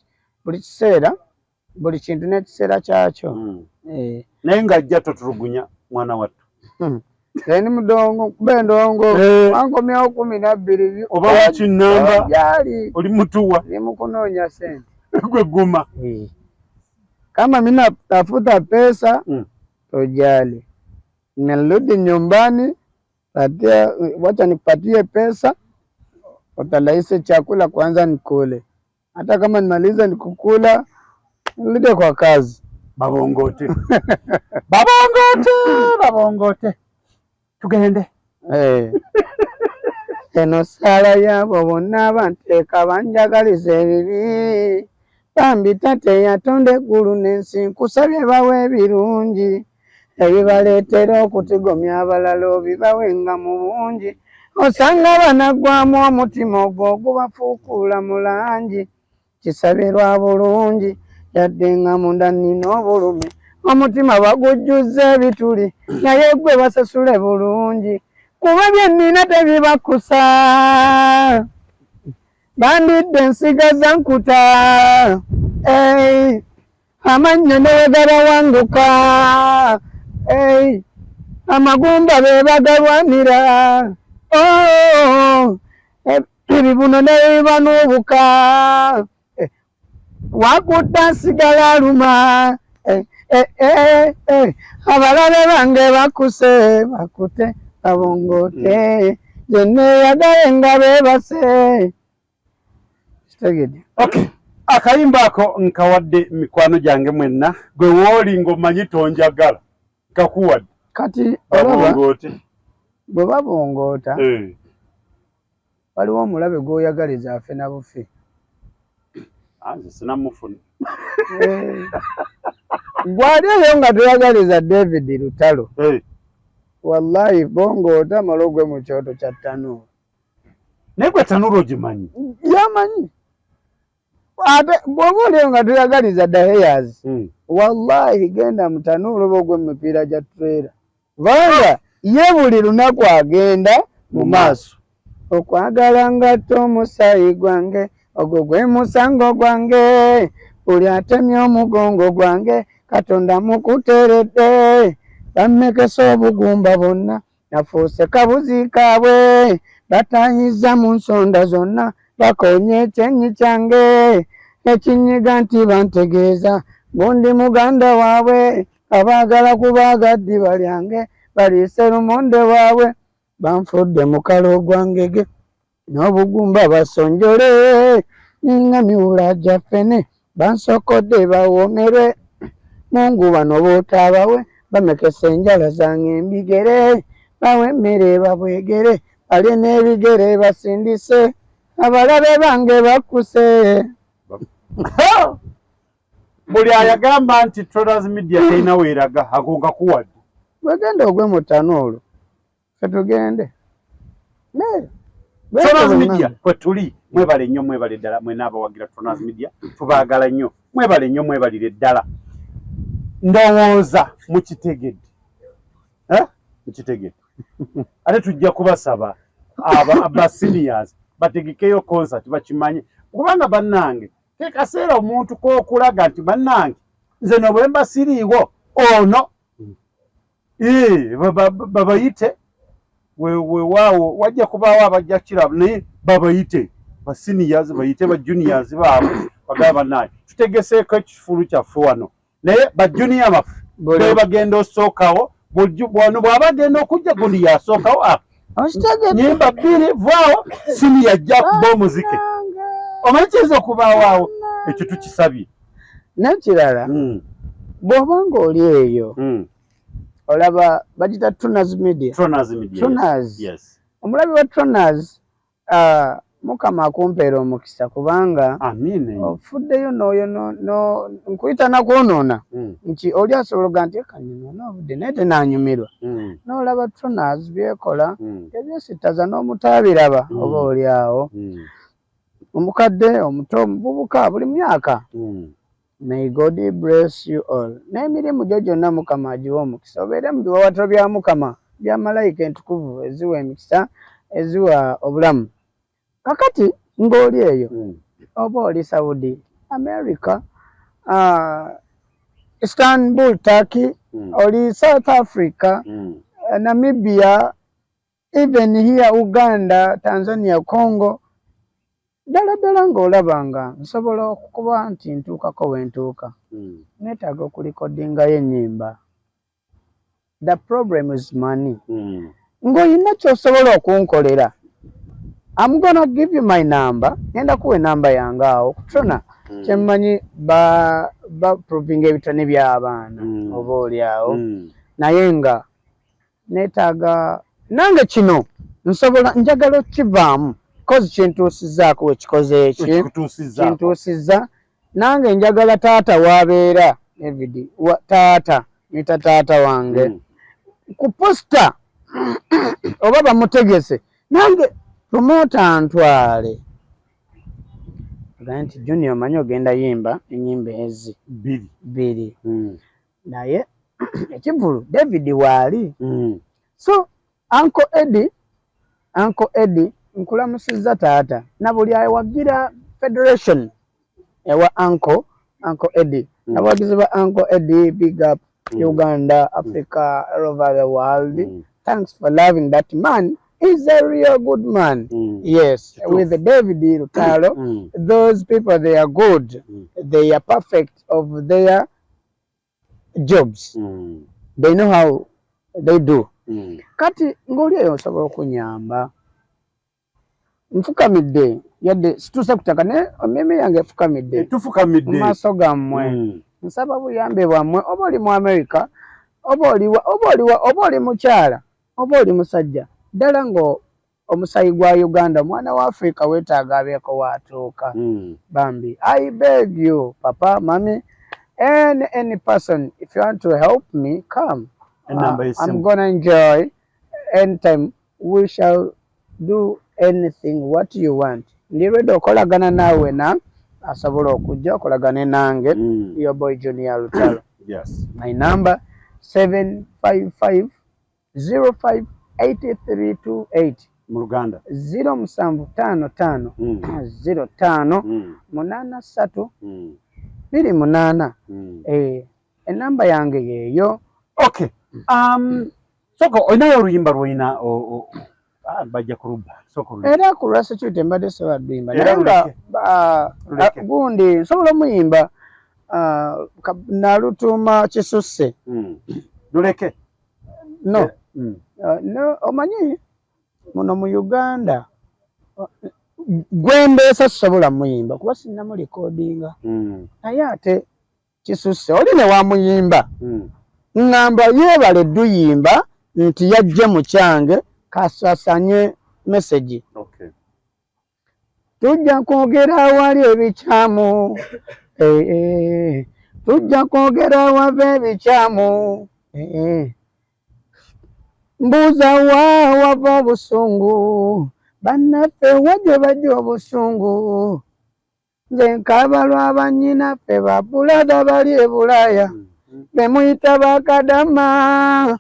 kiseera buli kintu n'ekiseera kyakyo naye ng'ajja totulugunya mwana wattu ni mudongo kube ndongo wankomyawo 12 oba wakinnamba byali oli mutuwa ni mukunoonya sente gwe guma kama mimi natafuta pesa tojali narudi nyumbani wacha nikupatie pesa utalaise chakula kwanza nikule hata kama nimaliza nikukula nirudi kwa kazi babongote babongote tugende eno sala yabo bonna banteeka banjagaliza ebibi bambi tate yatonda eggulu n'ensi nkusabye bawe ebirungi ebibaleetera okutigomya abalala obibawenga mu bungi osanga banaggwamu omutima ogwo ogubafuukuula mu langi kisabe lwa bulungi yadde nga munda nnina obulumi omutima bagujjuzza ebituli naye gwe basasule bulungi kuba bye nnina tebibakusa bandidde ensigaza nkuta amannyo ne bwe gabawanduka amagumba be bagalwanira ebibuno ne biba n'obuka wakutta sigala luma abalabe bange bakute babongote zeneyagale nga beebase kitegedde. Okay, akayimba ako nkawadde mikwano gyange mwenna gwe wooli ng'omanyi tonjagala kakuwadde kati babongote bwe babongoota waliwo omulabe gw'oyagaliza afe na bufe. Nze sinamufuna gwali eyo nga toyagaliza David Lutalo wallahi bongoota mala ogwe mu kyoto kya ttanuulu. naye gwe ttanuulu ogimanyi? yamanyi ate bw'oba oliyo nga toyagaliza Daheyaz wallahi genda mu ttanuulu oba ogwe mu mipiira gya tureera kubanga ye buli lunaku agenda mu maaso. okwagala ngatta omusaayi gwange ogwo gwe musango gwange buli atemye omugongo gwange Katonda mukuteredde bammekesa obugumba bonna nafuuse kabuzi kaabwe batanyiza mu nsonda zonna bakonye ekyenyi kyange ekinyiga nti bantegeeza gundi muganda waabwe abaagala kubaaga ddiba lyange baliise lumonde waabwe banfudde mukalo gwangege n'obugumba basonjole nga miwula gyafene bansokodde bawomerwe mungu bano bootaabawe bamekesa enjala zange embigere bawe emmere babwegere balye n'ebigere basindise abalabe bange bakuse. buli ayagamba nti Trollers Media terina weeraga agonga kuwadde wegenda ogwe mu ttanuulu fe tugende Trollers Media kwe tuli. Mwebale nnyo mwebale ddala mwena abawagira Trollers Media tubaagala nnyo mwebale nnyo mwebalire ddala. Ndowooza mukitegedde mukitegedde ate tujja kubasaba aba seniors bategekeyo concert bakimanye kubanga bannange tekaseera omuntu k'okulaga nti bannange nze nobwe mbasiriiwo ono babayite weewaawo wajja kubaawo abajja kirabo naye babayite ba seniors bayite ba juniors baabwe bagaba bannange tutegeseeko ekifulu kyaffe wano naye ba junior baffe bwe bagenda osookawo bwano bw'abagenda okujja gundi yasookawo nyimba bbiri vaawo sini yajja kuba omuzike omanyi kiyinza okubaawo awo ekyo tukisabye. N'ekirala bw'obanga oli eyo olaba bagita Trollers Media. Trollers. Omulabi wa Trollers Mukama akumpeera omukisa kubanga ofuddeyo n'oyo nkuyita nakwonoona nti oli asobologa nti kanyonoona obudde naye tenaanyumirwa n'olaba Trollers byekola ebyesittaza n'omutaabiraba oba oli awo omukadde omuto omuvubuka buli myaka. May God bless you all. N'emirimu gyo gyonna Mukama agiwa omukisa obeere mu biwaawaatiro bya Mukama bya malayika entukuvu eziwa emikisa eziwa obulamu. Kakati ng'oli eyo oba oli Saudi America Istanbul Turkey oli South Africa Namibia even here Uganda Tanzania Congo ddala ng'olaba nga nsobola okuba nti ntuukako wentuuka neetaaga okulikodingayo ennyimba. The problem is money. Ng'olina ky'osobola okunkolera. I'm gonna give you my number. Ngenda kuwa enamba yange awo kutona kyemmanyi baprovinga ebitone by'abaana oba oli awo naye nga neetaaga nange kino nsobola njagala okivaamu kozi kintuusizzaako wekikoze eki kintuusizza nange njagala taata waabeera David taata nita taata wange ku posta oba bamutegese nange promota ntwale nti Junior manyi ogenda yimba ennyimba ezi bbiri naye ekivulu David waali so Uncle Eddie nkulamusizza taata na buli awagira federation ewa Uncle Eddie abawagizi ba Uncle Eddie big up Uganda Africa all over the world. Thanks for loving that man He's a real good man. Yes, with David Lutalo, those people, they are good. They are perfect of their jobs. They know how they do. Kati ngoli eyo osobola okunyamba. Nfukamidde yadde situsa kutaka ne omeme yange fukamidde. Tufukamidde. Maaso gammwe. Nsaba buyambe bwammwe oba oli mu America, oba oli mukyala, oba oli musajja. Ddala ngo omusayi gwa Uganda mwana wa Africa weetaaga abeeko waatuuka. Bambi, I beg you, Papa, Mommy, any person, if you want to help me, come. I'm gonna enjoy. Anytime we shall do anything what you want. Ndi ready okolagana nawe na asobola okujja okolagane nange. Your boy Junior Lutalo. Yes. My number 755-05-8328. Mu Luganda 0755 05 83 28. Enamba yange yeyo. Okay. Soko oinayo oluyimba lwoyina bajja kulubba. Soko oluyimba. Era ku Lwasitude mbadde sebaduyimba. Naye nga gundi nsobola omuyimba nalutuuma Kisusse. Luleke? No. No, omanyi muno mu Uganda gwembeesa sobola muyimba kuba sinnamu recordinga. Naye ate Kisusse oli ne wamuyimba. Ngamba yeebale duyimba nti yajje mu kyange kasasanye message. Okay. Tujja kwogera wali ebikyamu. Tujja kwogera wava ebikyamu. Mbuuza wava obusungu. Bannaffe wajje bajja obusungu. Nze nkabalwa abannyinaffe babulada bali e Bulaaya. Bemuyita bakadama.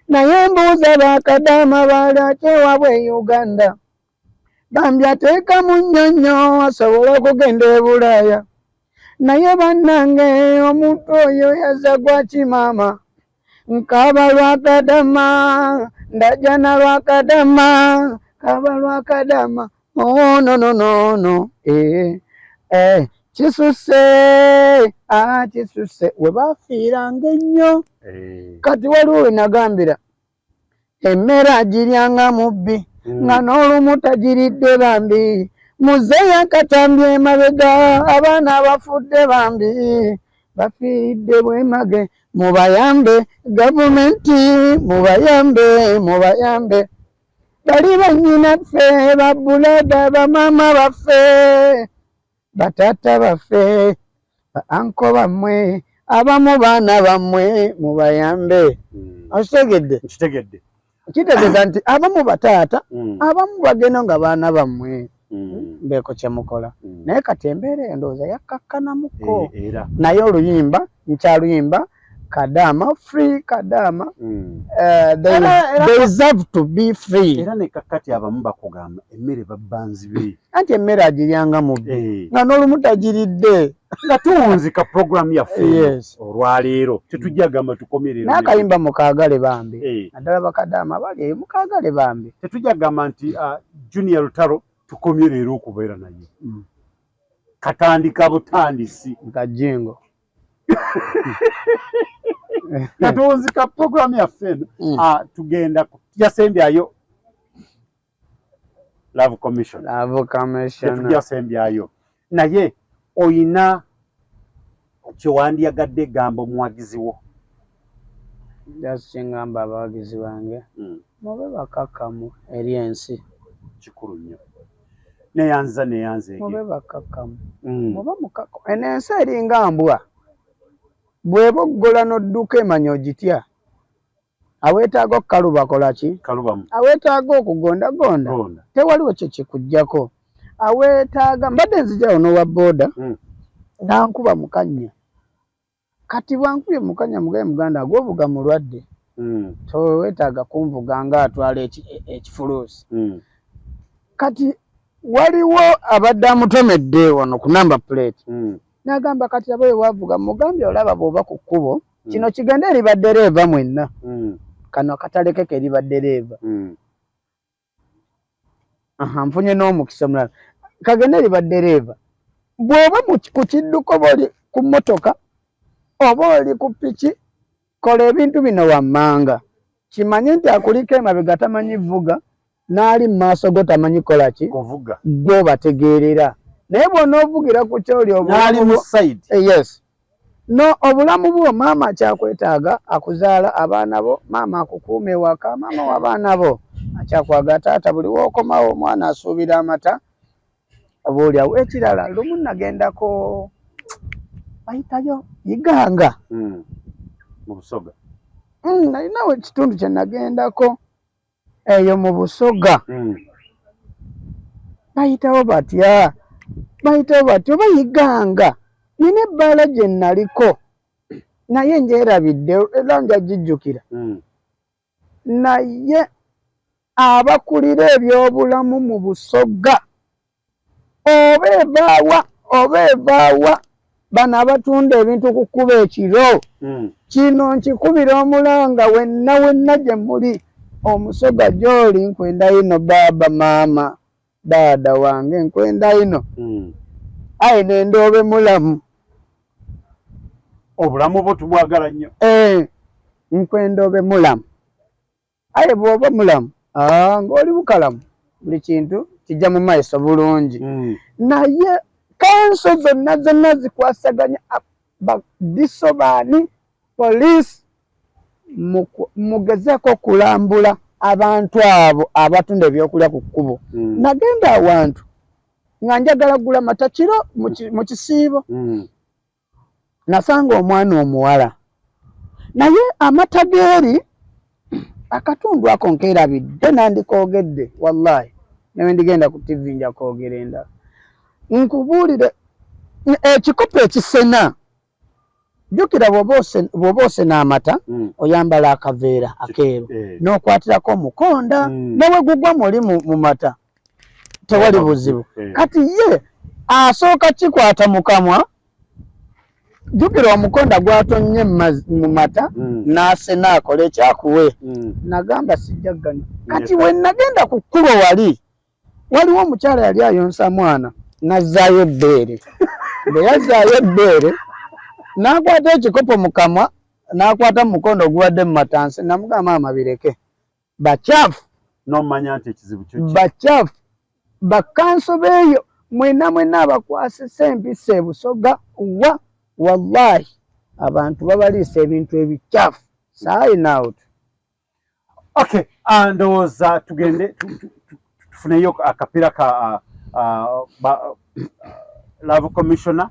Naye mbuuza bakadama balake wabwe Uganda. Bambi ateekamu nnyonnyo asobola okugenda e Bulaaya. Naye bannange omuntu oyo yazza gwa kimaama. Nkaba lwakadama, ndajja lwakadama, kaba lwakadama. Oh no. Kisusse, Kisusse we bafiiranga ennyo. Kati waliwo we nagambira emmere agiryanga mubbi nga n'olumu tagiridde bambi. Muzeeyi akatambye emabega abaana abafudde bambi bafiiridde bwemage. Mubayambe gavumenti, mubayambe bali bannyinaffe babulada bamama baffe batata baffe anko bammwe abamu baana bammwe mubayambe. Okitegedde? Kitegedde. Kitegeeza nti abamu bataata abamu bagenda nga baana bammwe mbeeko kyemukola. Naye kati embeera endowooza yakkakkanamuko. Naye oluyimba nkyaluyimba Kadama, free Kadama. They deserve to be free. Era ne kakati abamu bakugamba emmere babbanzibe. Anti emmere agiryanga mubbi nga n'olumu tagiridde. Nga tuwunzika program yaffe olwaleero tetujja gamba tukomye leero. N'akayimba mukaagale bambi. Naddala bakadama bali eyo mukaagale bambi. Tetujja gamba nti Junior Lutalo tukomye leero okubeera naye. Katandika butandisi. Kajingo. Katuwunzika program yaffe tugenda yasembyayo Love Commission. Tetujasembyayo. Naye oyina kyewandiyagadde gamba omuwagizi wo. Kyengamba abawagizi bange mube bakakkamu eri ensi. Kikulu nnyo. Neyanza mube bakakkamu. Mube mukakkamu. Eno ensi eringa mbwa. Bw'eba oggola n'odduka emanya ogitya. Aweetaaga okukaluba kola ki? Kalubamu. Aweetaaga okugondagonda. Tewaliwo kye kikuggyako. Aweetaaga mbadde nzija ono wa booda nankuba mukanya. Kati bwankubye mukanya mugaye muganda agwovuga mulwadde. Toweetaaga kunvuga nga atwala ekifuluusi. Kati waliwo abadde amutomedde wano ku number plate. Nagamba kati abaye wavuga mugambye olaba bw'oba ku kkubo kino kigenda eri baddereeva mwenna. Kano akatalekeke eri baddereeva. Mfunye n'omukisa mulala kagenda eri baddereeva bw'oba ku kidduko boli ku mmotoka oba oli ku piki kola ebintu bino wammanga kimanye nti akuliko emabega tamanyi vuga n'ali mu maaso go tamanyi kola ki kuvuga gwo bategeerera naye bw'onoovugira ku kyoli n'ali mu side yes no obulamu bwo maama akyakwetaaga akuzaala abaana bo maama akukuuma ewaka maama w'abaana bo akyakwaga taata buli wookomawo omwana asuubira amata oba oliawo ekirala lumu nagendako bayitayo Iganga mu Busoga nalinawo ekitundu kye nagendako eyo mu Busoga bayitawo batya oba Iganga nina ebbaala gye naliko naye njerabidde era njagijjukira naye abakulira ebyobulamu mu Busoga oba evaawa bano abatunda ebintu ku kkuba ekiro kino nkikubira omulanga wenna gye muli Omusoga gy'oli nkwenda ino baaba maama daada wange nkwenda ino ayi nenda obe mulamu obulamu bwo tubwagala nnyo nkwenda obe mulamu ayi bw'oba mulamu ng'oli bukalamu buli kintu kijja mu maaso bulungi naye kanso zonna zikwasaganya badisobani poliisi mugezeeko kulambula abantu abo abatunda ebyokulya ku kkubo nagenda awantu nga njagala gula mata kiro mu kisiibo nasanga omwana omuwala naye amata geeri akatundu ako nkeerabidde nandikoogedde wallahi newe ndigenda ku TV nja koogera endala nkubuulire ekikopo ekisena jjukira bw'oba osena amata oyambala akaveera akeeru n'okwatirako omukonda newe gugwa muli mu mata tewali buzibu kati ye asooka kikwata mu kamwa jjukira omukonda gwatonye mu mata n'asena akola ekyakuwe nagamba sijjagganya kati we nagenda ku kkubo waliwo omukyala yali ayonsa mwana nazzaayo ebbeere bwe yazzaayo ebbeere n'akwata ekikopo mu kamwa n'akwata mu mukondo ogubadde mu matansi namugamba maama bireke bakyafu n'omanya nti ekizibu kyo bakyafu bakanso beeyo mwenna abakwasisa empisa e Busoga wallahi abantu babaliisa ebintu ebikyafu sign out. Okay, ndowooza tugende tufuneyo akapiira ka Love Commissioner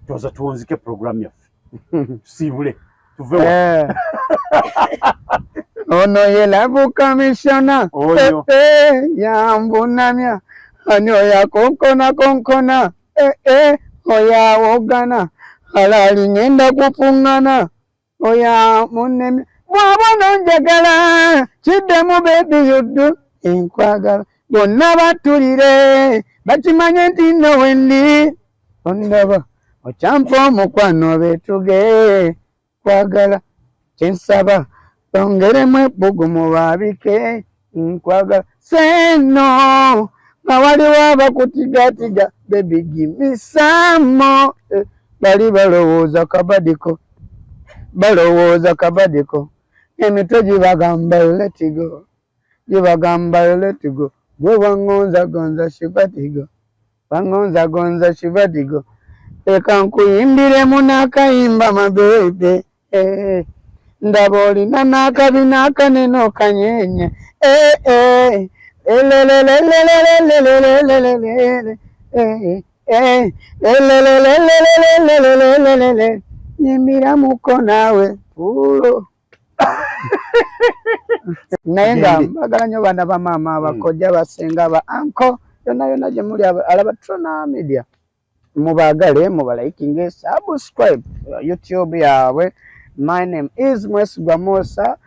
tuza tuwunzike program yaffe tusiibule tuvewa ono ye Love Commissioner yambunamya ani oya konkona oya wogana halali ngenda kufungana oya munemya mwabona njagala kiddemu bebi yuddu enkwagala bonna batulire bakimanye nti nno wendi ondaba okyampa omukwano betuge kwagala kyensaba ongeremu ebbugumu baabike nkwagala seno nga waliwo abakutigatiga bebi gimisamo bali balowooza kabadiko emitwe gibagamba letigo gwe wangonzagonza shibatigo leka nkuyimbiremu n'akayimba mabebe ndaba olina n'akabi n'akanene okanyenye nyimbiramuko naawe pulo naye nga mbagala nnyo baana ba maama abakojja basenga ba anko yonna gye muli alaba Trona Media mubaagale mubalikinge subscribe YouTube yaabwe. My name is Mwesigwa Musa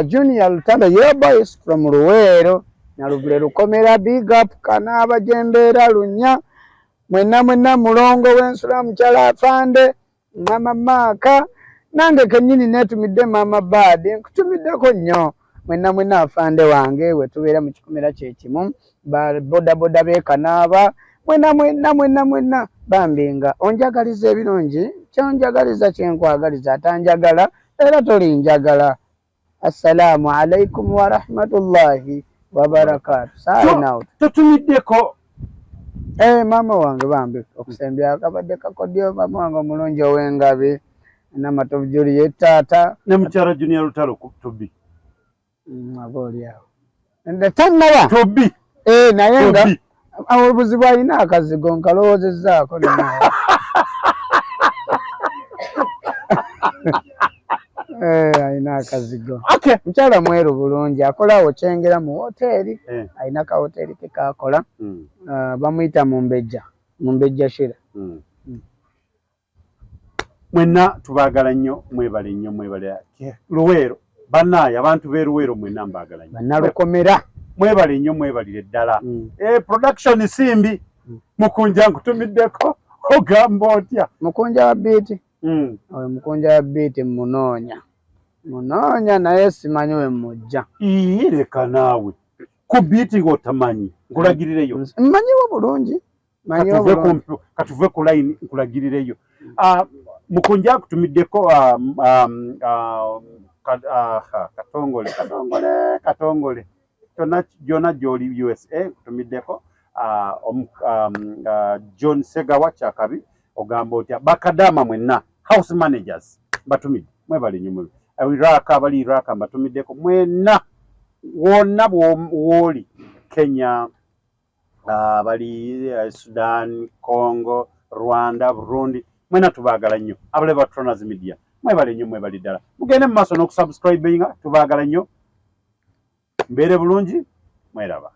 Junior Lutando, your boys from Luweero Nalugule Lukomera, big up Kanaaba Jembeera Lunya mwenna mulongo w'ensula mukyala afande mama Maaka nange kennyini neetumidde mama Badi nkutumiddeko nnyo mwenna afande wange wetubeera mu kikomera kyekimu bodaboda beekanaaba mwenna bambi nga onjagaliza ebirungi kyonjagaliza kyenkwagaliza atanjagala era tolinjagala. Assalamu alaikum warahmatullahi wabarakatu. Totumiddeko maama wange bambi okusembya akabadde kakodyo maama wange omulungi ow'engabi namatovu Juliet taata ne mukyala Junior Lutalo Tobi aba oliawo tannaba Tobi naye nga obuzibu alina akazigo nkalowoozezaako nnawe alina akazigo. Mukyala mweru bulungi akolaawo kyengera mu woteeri alina ka woteeri ke kakola bamuyita Mumbejja Shira. Mwenna tubaagala nnyo mwebale Luweero bannaaye abantu b'e Luweero mwenna mbaagala nnyo bannalukomera mwebale nnyo mwebalire ddala. Production simbi Mukunja nkutumiddeko ogamba otya Mukunja wa Beat Mukunja wa Beat munoonya naye simanyi we mujja. Leka naawe ku Beat ng'otamanyi nkulagirireyo. Mmanyiwo bulungi katuve ku line nkulagirireyo. Mukunja akutumiddeko katongole jona gy'oli USA kutumiddeko John Segawa Kyakabi ogamba otya bakadama mwenna house managers batumidde mwebale nnyo abali Iraq mbatumiddeko mwenna wonna bw'oli Kenya bali Sudan Congo Rwanda Burundi mwenna tubaagala nnyo abale ba Tronaz Media mwebale nnyo mwebali ddala mugende mu maaso n'okusubscribinga tubaagala nnyo mbeere bulungi mweraba.